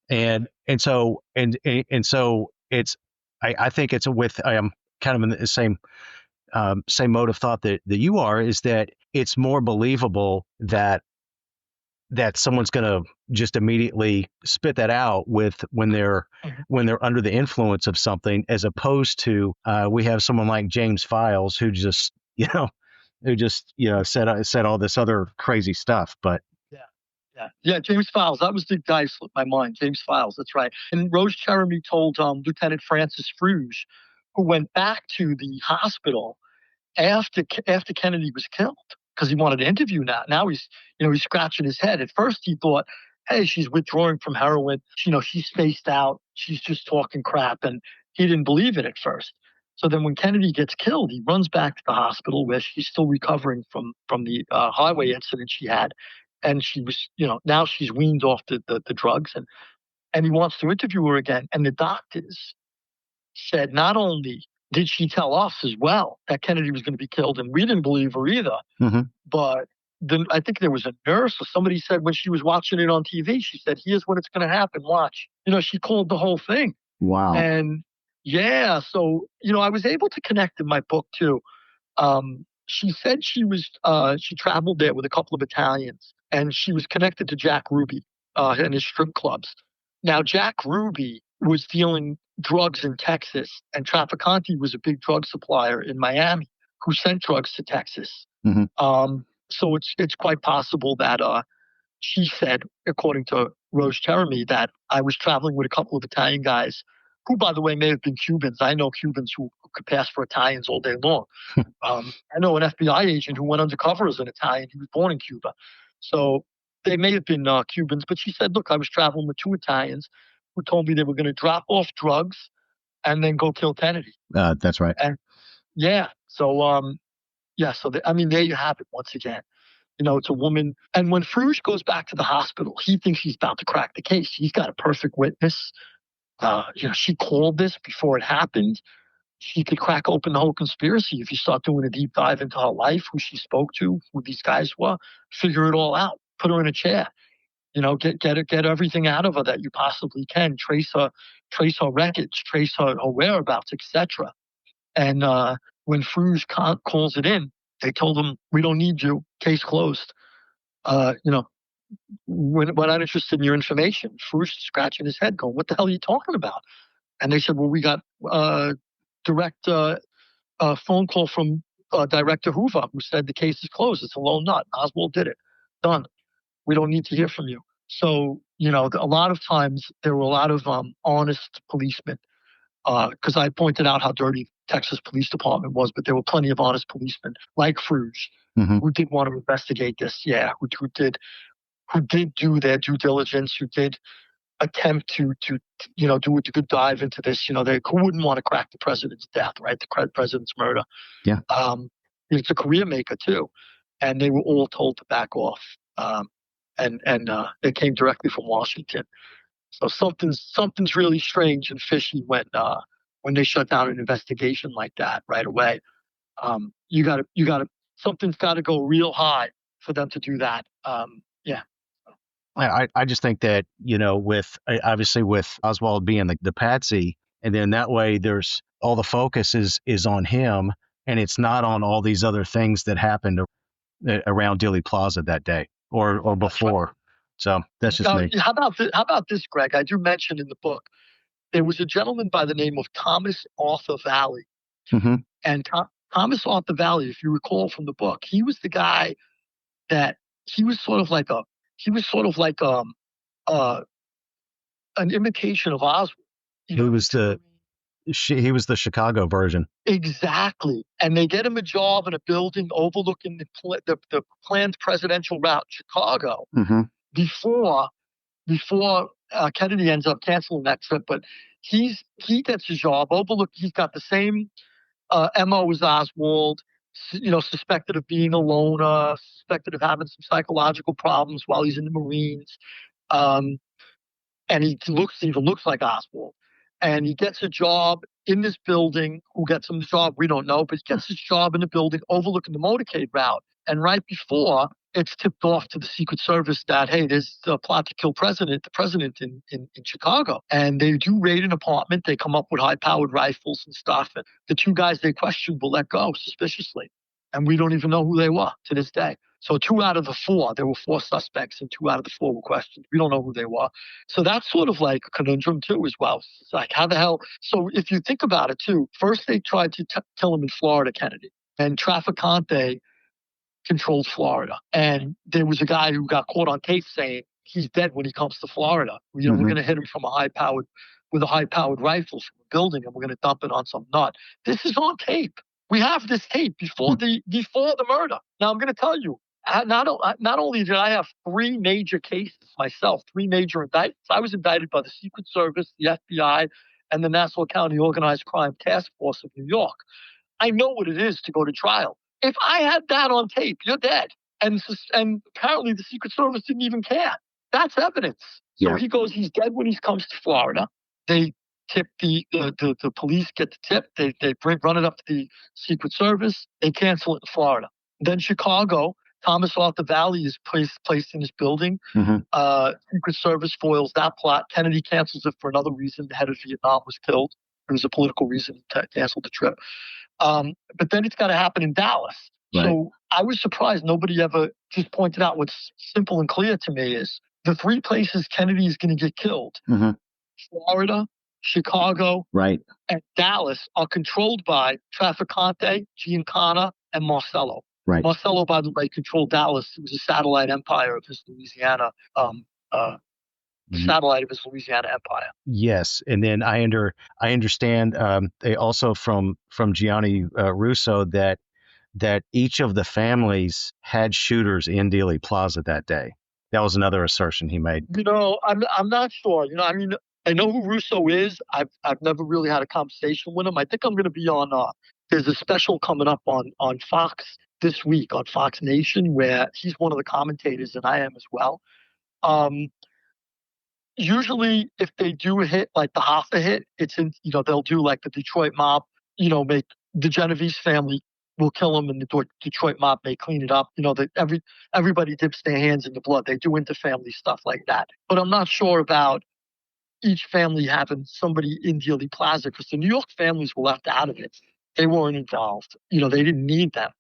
And so it's I think it's I am kind of in the same mode of thought that you are, is that it's more believable that someone's going to just immediately spit that out when they're under the influence of something, as opposed to we have someone like James Files who just said all this other crazy stuff. But yeah, James Files, that was the guy who slipped my mind. James Files, that's right. And Rose Jeremy told Lieutenant Francis Fruge, who went back to the hospital after Kennedy was killed, because he wanted to interview now. Now he's scratching his head. At first he thought, hey, she's withdrawing from heroin. She's spaced out. She's just talking crap. And he didn't believe it at first. So then when Kennedy gets killed, he runs back to the hospital where she's still recovering from the highway incident she had. And she was, now she's weaned off the drugs. And he wants to interview her again. And the doctors said, not only did she tell us as well that Kennedy was going to be killed, and we didn't believe her either, but then I think there was a nurse or somebody said when she was watching it on TV, she said, here's when it's going to happen, watch. She called the whole thing. Wow. And yeah, so, I was able to connect in my book too. She said she traveled there with a couple of Italians, and she was connected to Jack Ruby and his strip clubs. Now, Jack Ruby was dealing drugs in Texas, and Trafficante was a big drug supplier in Miami who sent drugs to Texas. So it's quite possible that she said, according to Rose Jeremy, that I was traveling with a couple of Italian guys who, by the way, may have been Cubans. I know Cubans who could pass for Italians all day long. I know an FBI agent who went undercover as an Italian. He was born in Cuba. So they may have been Cubans, but she said, look, I was traveling with 2 Italians who told me they were going to drop off drugs and then go kill Kennedy. That's right. And yeah, so there you have it once again. It's a woman. And when Fruge goes back to the hospital, he thinks he's about to crack the case. He's got a perfect witness. She called this before it happened. She could crack open the whole conspiracy if you start doing a deep dive into her life, who she spoke to, who these guys were, figure it all out, put her in a chair, get everything out of her that you possibly can, trace her wreckage, trace her whereabouts, etc. And when Fruge calls it in, they told him, "We don't need you. Case closed. We're not interested in your information." Fruge scratching his head, going, "What the hell are you talking about?" And they said, "Well, we got direct phone call from Director Hoover, who said the case is closed. It's a lone nut. Oswald did it. Done. We don't need to hear from you." So, a lot of times there were a lot of honest policemen, because I pointed out how dirty Texas Police Department was, but there were plenty of honest policemen like Fruge who did want to investigate this. Yeah, who did do their due diligence, who did attempt to do a good dive into this. Who wouldn't want to crack the president's death, right? The president's murder. Yeah. It's a career maker too, and they were all told to back off. And it came directly from Washington. So something's really strange and fishy when they shut down an investigation like that right away. Something's got to go real high for them to do that. Yeah. I just think that, with obviously with Oswald being the patsy, and then that way there's all the focus is on him, and it's not on all these other things that happened around Dealey Plaza that day or before. Right. So that's just me. How about this, Greg? I do mention in the book, there was a gentleman by the name of Thomas Arthur Valley. And Thomas Arthur Valley, if you recall from the book, he was the guy that he was sort of like an imitation of Oswald. He was the Chicago version. Exactly. And they get him a job in a building overlooking the planned presidential route in Chicago before Kennedy ends up canceling that trip. But he gets a job overlooked. He's got the same MO as Oswald, suspected of being a loner, suspected of having some psychological problems while he's in the Marines. And he even looks like Oswald. And he gets a job in this building. Who gets him the job? We don't know, but he gets his job in the building overlooking the motorcade route. And right before it's tipped off to the Secret Service that, hey, there's a plot to kill the president in Chicago. And they do raid an apartment. They come up with high-powered rifles and stuff. And the two guys they questioned were let go suspiciously. And we don't even know who they were to this day. So 2 out of the 4, there were 4 suspects, and 2 out of the 4 were questioned. We don't know who they were. So that's sort of like a conundrum too as well. It's like, how the hell? So if you think about it too, first they tried to kill him in Florida, Kennedy. And Trafficante controls Florida. And there was a guy who got caught on tape saying he's dead when he comes to Florida. We're going to hit him from a high-powered rifle from a building, and we're going to dump it on some nut. This is on tape. We have this tape before the murder. Now I'm going to tell you, not only did I have 3 major cases myself, 3 major indictments. I was indicted by the Secret Service, the FBI, and the Nassau County Organized Crime Task Force of New York. I know what it is to go to trial. If I had that on tape, you're dead. And apparently the Secret Service didn't even care. That's evidence. So he goes, he's dead when he comes to Florida. They tip the police get the tip. They run it up to the Secret Service. They cancel it in Florida. Then Chicago, Thomas Arthur Valley is placed in this building. Secret Service foils that plot. Kennedy cancels it for another reason. The head of Vietnam was killed. It was a political reason to cancel the trip. But then it's got to happen in Dallas. Right. So I was surprised nobody ever just pointed out what's simple and clear to me is the 3 places Kennedy is going to get killed. Florida, Chicago, right, and Dallas are controlled by Trafficante, Giancana, and Marcello. Right. Marcello, by the way, controlled Dallas. It was a satellite empire of his Louisiana empire. Yes, and then I understand they also from Gianni Russo that each of the families had shooters in Dealey Plaza that day. That was another assertion he made. I'm not sure. I know who Russo is. I've never really had a conversation with him. I think I'm going to be on. There's a special coming up on Fox this week on Fox Nation, where he's one of the commentators, and I am as well. Usually, if they do a hit like the Hoffa hit, it's in, they'll do like the Detroit mob, make the Genovese family will kill him, and the Detroit mob may clean it up. Everybody dips their hands in the blood. They do interfamily stuff like that. But I'm not sure about each family having somebody in Dealey Plaza, because the New York families were left out of it. They weren't involved. They didn't need them.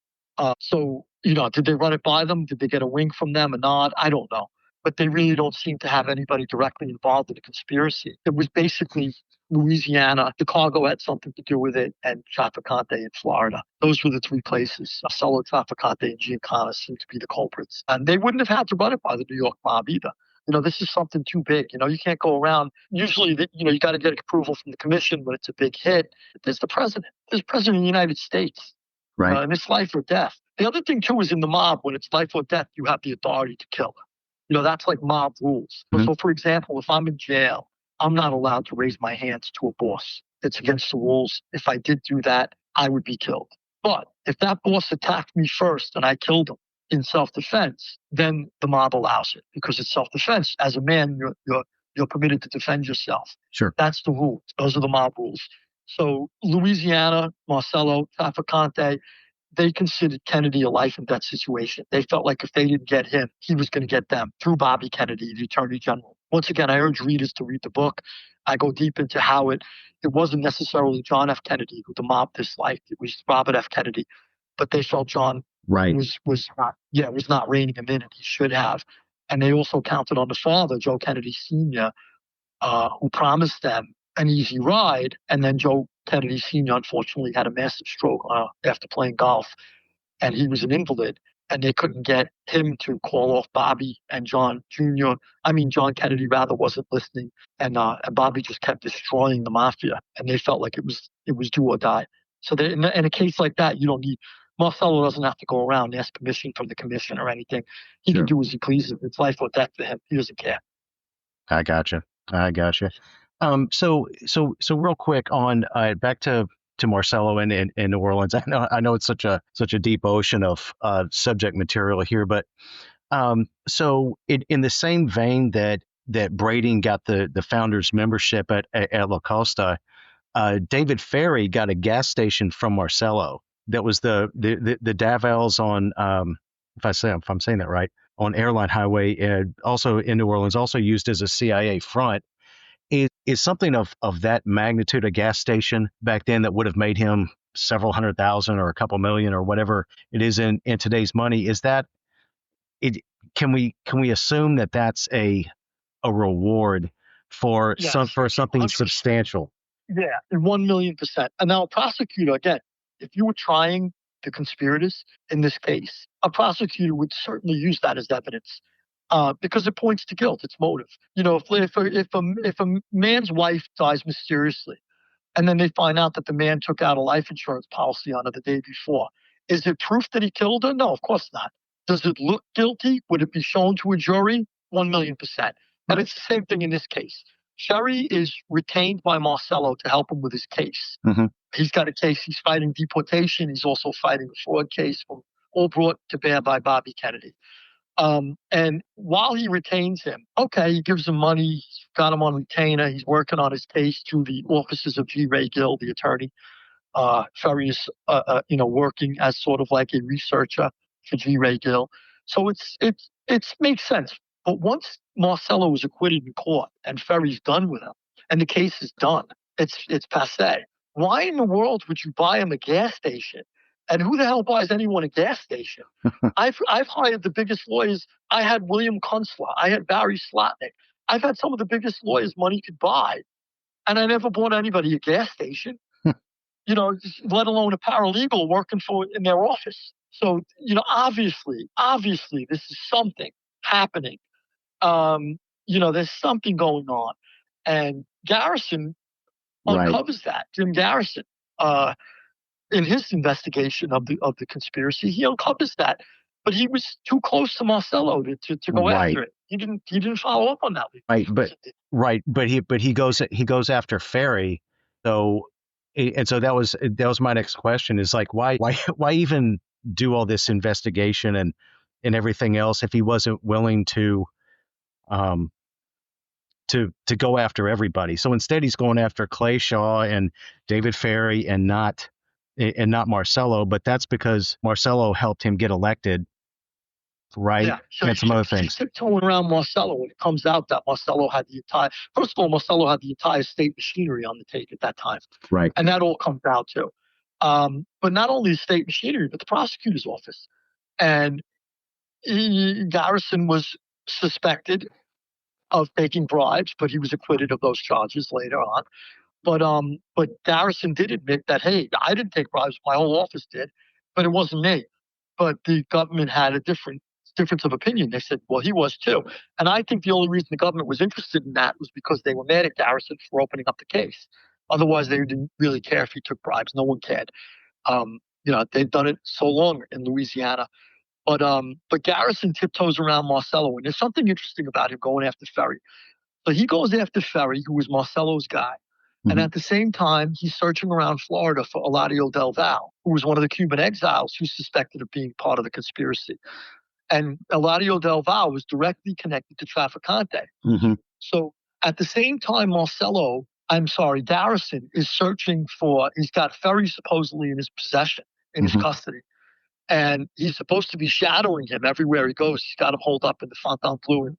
So, did they run it by them? Did they get a wink from them, a nod? I don't know. But they really don't seem to have anybody directly involved in the conspiracy. It was basically Louisiana. Chicago had something to do with it, and Trafficante in Florida. Those were the three places. Marcello, Trafficante, and Giancana seemed to be the culprits. And they wouldn't have had to run it by the New York mob either. This is something too big. You can't go around. Usually, you got to get approval from the commission when it's a big hit. There's the president. There's the president of the United States. Right. And it's life or death. The other thing, too, is in the mob, when it's life or death, you have the authority to kill. That's like mob rules. Mm-hmm. So, for example, if I'm in jail, I'm not allowed to raise my hands to a boss. It's against the rules. If I did do that, I would be killed. But if that boss attacked me first and I killed him in self-defense, then the mob allows it, because it's self-defense. As a man, you're permitted to defend yourself. Sure. That's the rules. Those are the mob rules. So Louisiana, Marcello, Trafficante, they considered Kennedy a life and death situation. They felt like if they didn't get him, he was going to get them through Bobby Kennedy, the Attorney General. Once again, I urge readers to read the book. I go deep into how it wasn't necessarily John F. Kennedy who the mob disliked. It was Robert F. Kennedy. But they felt John was not reining him in, and he should have. And they also counted on the father, Joe Kennedy Sr., who promised them an easy ride. And then Joe Kennedy Sr., unfortunately, had a massive stroke after playing golf, and he was an invalid, and they couldn't get him to call off Bobby and John Jr. John Kennedy rather wasn't listening, and Bobby just kept destroying the mafia, and they felt like it was do or die. So in a case like that, you don't need. Marcello doesn't have to go around and ask permission from the commission or anything. He can do as he pleases. It's life or death for him. He doesn't care. I gotcha. So real quick on back to Marcello in New Orleans. I know it's such a deep ocean of subject material here, but so in the same vein that Brading got the founders membership at La Costa, David Ferry got a gas station from Marcello. That was the Davals on if I'm saying that right, on Airline Highway, also in New Orleans, also used as a CIA front. Is something of that magnitude, a gas station back then, that would have made him several $100,000 or a couple million or whatever it is in today's money? Is that it? Can we assume that that's a reward for something 100%. Substantial? Yeah, 1,000,000%. And now a prosecutor, again, if you were trying the conspirators in this case, a prosecutor would certainly use that as evidence. Because it points to guilt, it's motive. If a man's wife dies mysteriously, and then they find out that the man took out a life insurance policy on her the day before, is it proof that he killed her? No, of course not. Does it look guilty? Would it be shown to a jury? 1,000,000%. And it's the same thing in this case. Sherry is retained by Marcello to help him with his case. Mm-hmm. He's got a case. He's fighting deportation. He's also fighting a fraud case, all brought to bear by Bobby Kennedy. And while he retains him, he gives him money, he's got him on retainer, he's working on his case through the offices of G. Ray Gill, the attorney. Ferry is, working as sort of like a researcher for G. Ray Gill. So it makes sense. But once Marcello was acquitted in court and Ferry's done with him, and the case is done, it's passé. Why in the world would you buy him a gas station? And who the hell buys anyone a gas station? I've hired the biggest lawyers. I had William Kunstler. I had Barry Slotnick. I've had some of the biggest lawyers money could buy. And I never bought anybody a gas station, let alone a paralegal working in their office. So, obviously, this is something happening. There's something going on. And Garrison uncovers that. Jim Garrison. In his investigation of the conspiracy, he uncovers that, but he was too close to Marcello to go after it. He didn't follow up on that. But he goes after Ferry. So that was my next question. Is like why even do all this investigation and everything else if he wasn't willing um, to go after everybody. So instead, he's going after Clay Shaw and David Ferrie and not Marcello. But that's because Marcello helped him get elected, right? Yeah, so And some other things. tiptoeing around Marcello when it comes out that Marcello had first of all, Marcello had the entire state machinery on the take at that time. Right. And that all comes out too. But not only the state machinery, but the prosecutor's office. And Garrison was suspected of taking bribes, but he was acquitted of those charges later on. But Garrison did admit that, hey, I didn't take bribes, my whole office did, but it wasn't me. But the government had a difference of opinion. They said, well, he was too. And I think the only reason the government was interested in that was because they were mad at Garrison for opening up the case. Otherwise, they didn't really care if he took bribes. No one cared. They've done it so long in Louisiana. But Garrison tiptoes around Marcello, and there's something interesting about him going after Ferrie. So he goes after Ferrie, who was Marcello's guy. And at the same time, he's searching around Florida for Eladio Del Val, who was one of the Cuban exiles who's suspected of being part of the conspiracy. And Eladio Del Val was directly connected to Trafficante. So at the same time, Garrison is searching he's got Ferrie supposedly in his possession, in his custody. And he's supposed to be shadowing him everywhere he goes. He's got him holed up in the Fontainebleau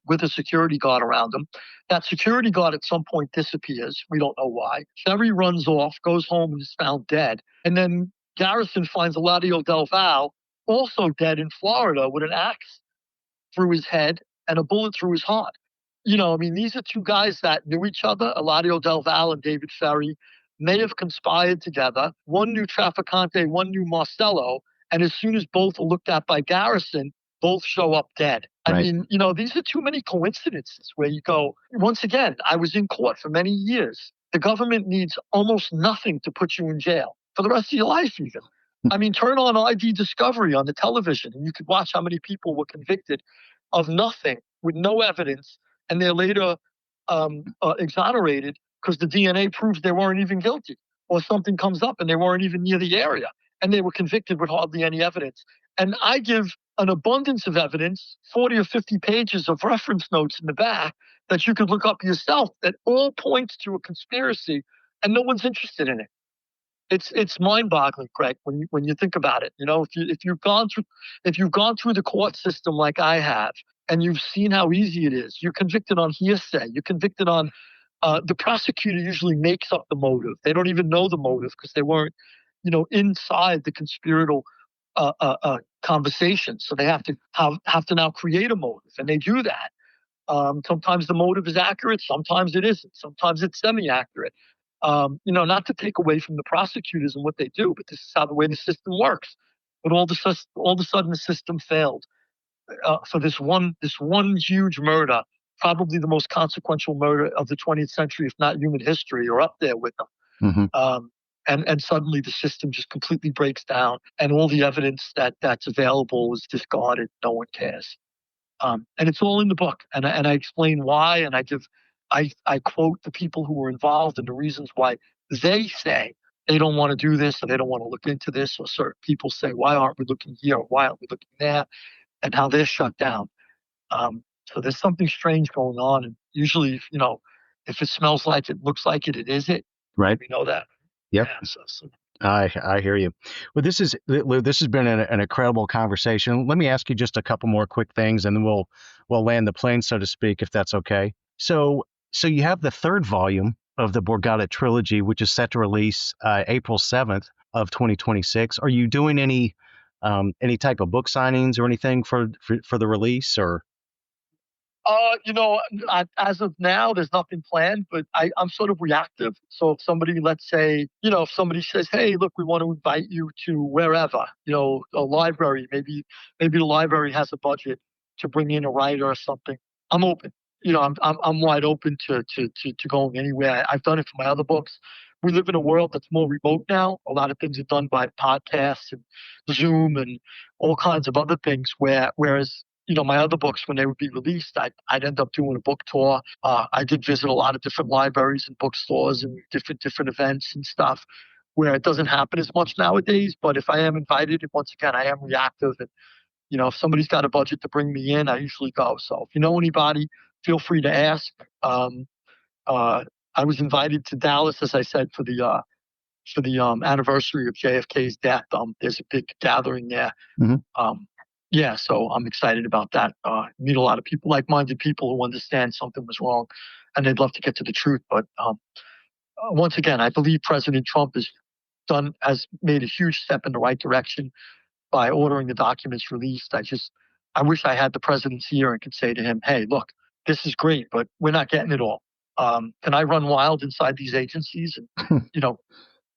with a security guard around him. That security guard at some point disappears. We don't know why. Ferrie runs off, goes home, and is found dead. And then Garrison finds Eladio Del Val also dead in Florida with an axe through his head and a bullet through his heart. These are two guys that knew each other. Eladio Del Val and David Ferrie may have conspired together. One knew Trafficante, one knew Marcello. And as soon as both are looked at by Garrison, both show up dead. Right. These are too many coincidences where you go, once again, I was in court for many years. The government needs almost nothing to put you in jail for the rest of your life, even. Turn on ID Discovery on the television and you could watch how many people were convicted of nothing with no evidence. And they're later exonerated because the DNA proves they weren't even guilty, or something comes up and they weren't even near the area and they were convicted with hardly any evidence. And I give an abundance of evidence, 40 or 50 pages of reference notes in the back that you could look up yourself that all points to a conspiracy and no one's interested in it. It's mind-boggling, Greg, when you think about it. If you've gone through the court system like I have, and you've seen how easy it is, you're convicted on hearsay. You're convicted on the prosecutor usually makes up the motive. They don't even know the motive because they weren't, inside the conspiratorial conversation. So they have to now create a motive, and they do that. Sometimes the motive is accurate, sometimes it isn't. Sometimes it's semi-accurate. Not to take away from the prosecutors and what they do, but this is how the way the system works. But all of a sudden, the system failed for this one huge murder, probably the most consequential murder of the 20th century, if not human history, or up there with them. And suddenly the system just completely breaks down, and all the evidence that's available is discarded. No one cares. And it's all in the book, and I explain why, and I quote the people who were involved and the reasons why they say they don't want to do this or they don't want to look into this, or certain people say, why aren't we looking here or why aren't we looking there, and how they're shut down. So there's something strange going on, and usually, if it smells like it, looks like it, it is it. Right. We know that. Yep. Yeah, so. I hear you. Well, this has been an incredible conversation. Let me ask you just a couple more quick things, and then we'll land the plane, so to speak, if that's okay. So you have the third volume of the Borgata Trilogy, which is set to release April 7th of 2026. Are you doing any type of book signings or anything for the release, or? As of now, there's nothing planned, but I'm sort of reactive. So if somebody, let's say, if somebody says, hey, look, we want to invite you to wherever, a library, maybe the library has a budget to bring in a writer or something, I'm open. I'm wide open to going anywhere. I've done it for my other books. We live in a world that's more remote now. A lot of things are done by podcasts and Zoom and all kinds of other things, whereas my other books, when they would be released, I'd end up doing a book tour. I did visit a lot of different libraries and bookstores and different events and stuff. where it doesn't happen as much nowadays. But if I am invited, once again, I am reactive. And, if somebody's got a budget to bring me in, I usually go. So if you know anybody, feel free to ask. Um, I was invited to Dallas, as I said, for the anniversary of JFK's death. There's a big gathering there. Mm-hmm. Yeah, so I'm excited about that. Meet a lot of people, like-minded people who understand something was wrong, and they'd love to get to the truth. But once again, I believe President Trump has made a huge step in the right direction by ordering the documents released. I wish I had the president's ear and could say to him, "Hey, look, this is great, but we're not getting it all. Can I run wild inside these agencies?" And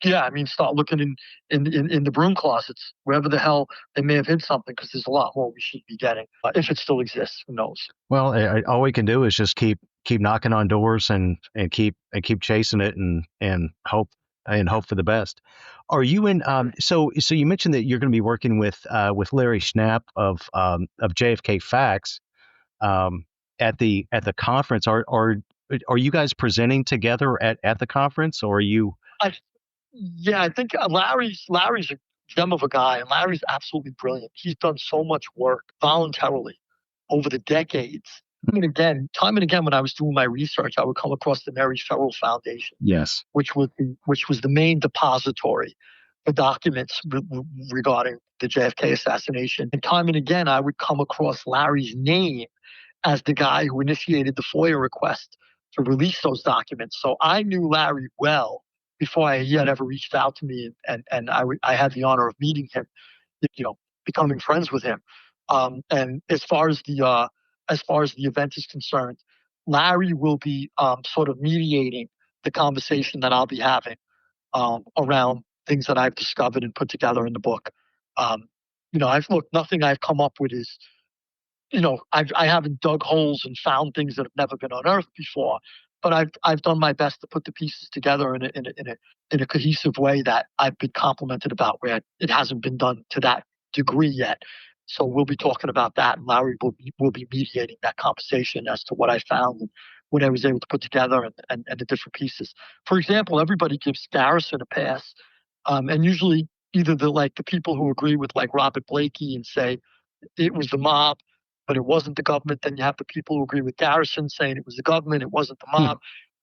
yeah, I mean, start looking in the broom closets, wherever the hell they may have hid something, because there's a lot more we should be getting, if it still exists. Who knows? Well, all we can do is just keep knocking on doors and keep chasing it and hope for the best. Are you in? So you mentioned that you're going to be working with Larry Schnapp of JFK Facts at the conference. Are you guys presenting together at the conference, or are you? Yeah, I think Larry's a gem of a guy, and Larry's absolutely brilliant. He's done so much work voluntarily over the decades. Time and again, when I was doing my research, I would come across the Mary Ferrell Foundation. Yes, which was the main depository for documents regarding the JFK assassination. And time and again, I would come across Larry's name as the guy who initiated the FOIA request to release those documents. So I knew Larry well before he had ever reached out to me, and I had the honor of meeting him, becoming friends with him. And as far as the event is concerned, Larry will be sort of mediating the conversation that I'll be having around things that I've discovered and put together in the book. Nothing I've come up with is, I haven't dug holes and found things that have never been unearthed before, but I've done my best to put the pieces together in a cohesive way that I've been complimented about, where it hasn't been done to that degree yet. So we'll be talking about that, and Larry will be mediating that conversation as to what I found and what I was able to put together, and the different pieces. For example, everybody gives Garrison a pass, and usually either the people who agree with like Robert Blakey and say it was the mob, but it wasn't the government. Then you have the people who agree with Garrison saying it was the government, it wasn't the mob.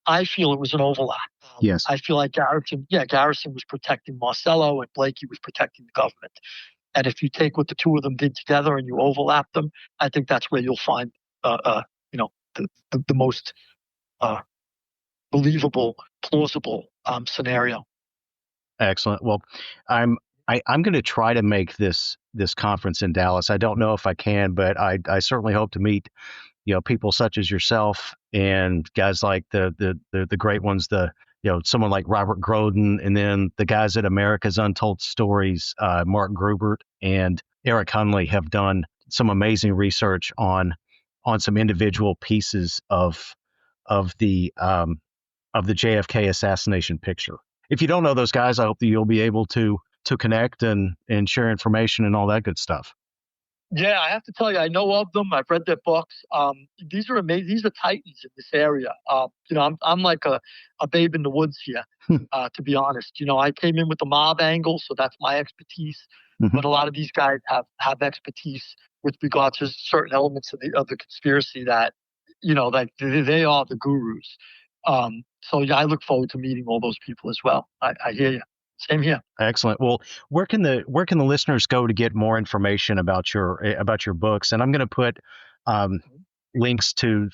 I feel it was an overlap. Yes. I feel like Garrison was protecting Marcello and Blakey was protecting the government. And if you take what the two of them did together and you overlap them, I think that's where you'll find, the most believable, plausible scenario. Excellent. Well, I'm going to try to make this conference in Dallas. I don't know if I can, but I certainly hope to meet people such as yourself and guys like the great ones, someone like Robert Groden, and then the guys at America's Untold Stories, Mark Grubert and Eric Hunley have done some amazing research on some individual pieces of the JFK assassination picture. If you don't know those guys, I hope that you'll be able to connect and share information and all that good stuff. Yeah, I have to tell you, I know of them. I've read their books. These are amazing. These are titans in this area. I'm like a babe in the woods here, to be honest. I came in with the mob angle, so that's my expertise. Mm-hmm. But a lot of these guys have expertise with regard to certain elements of the conspiracy that, they are the gurus. So yeah, I look forward to meeting all those people as well. I hear you. Same here. Excellent. Well, where can the listeners go to get more information about your books? And I'm going to put links to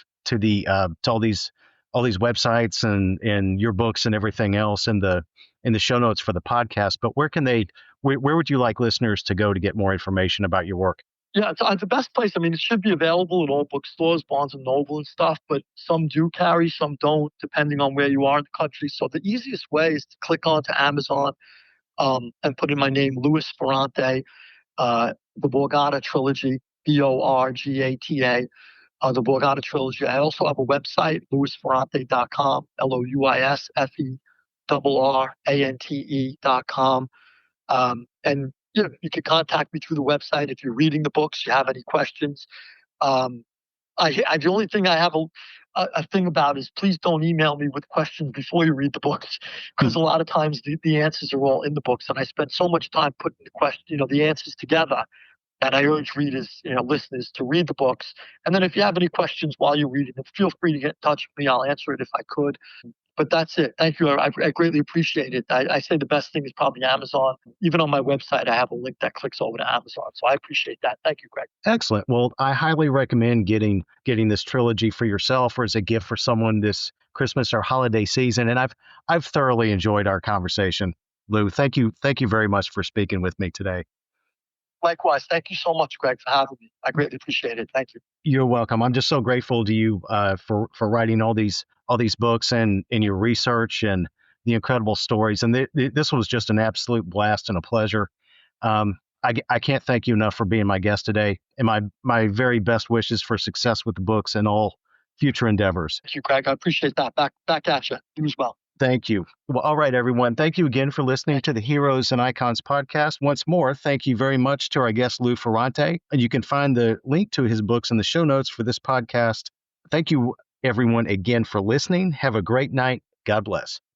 all these websites and your books and everything else in the show notes for the podcast. But where would you like listeners to go to get more information about your work? Yeah, it's the best place. I mean, it should be available in all bookstores, Barnes and Noble and stuff, but some do carry, some don't, depending on where you are in the country. So the easiest way is to click onto Amazon and put in my name, Louis Ferrante, the Borgata Trilogy, Borgata, the Borgata Trilogy. I also have a website, louisferrante.com, LOUISFERRANTE.com. And you can contact me through the website if you're reading the books, you have any questions. The only thing I have a thing about is please don't email me with questions before you read the books, because a lot of times the answers are all in the books, and I spend so much time putting the answers together, that I urge readers, listeners, to read the books. And then if you have any questions while you're reading them, feel free to get in touch with me. I'll answer it if I could. But that's it. Thank you. I greatly appreciate it. I say the best thing is probably Amazon. Even on my website, I have a link that clicks over to Amazon. So I appreciate that. Thank you, Greg. Excellent. Well, I highly recommend getting this trilogy for yourself or as a gift for someone this Christmas or holiday season. And I've thoroughly enjoyed our conversation. Lou, thank you very much for speaking with me today. Likewise. Thank you so much, Greg, for having me. I greatly appreciate it. Thank you. You're welcome. I'm just so grateful to you for writing all these books and your research and the incredible stories. And this was just an absolute blast and a pleasure. I can't thank you enough for being my guest today. And my very best wishes for success with the books and all future endeavors. Thank you, Greg. I appreciate that. Back at you. You as well. Thank you. Well, all right, everyone. Thank you again for listening to the Heroes and Icons podcast. Once more, thank you very much to our guest, Louis Ferrante. And you can find the link to his books in the show notes for this podcast. Thank you, everyone, again for listening. Have a great night. God bless.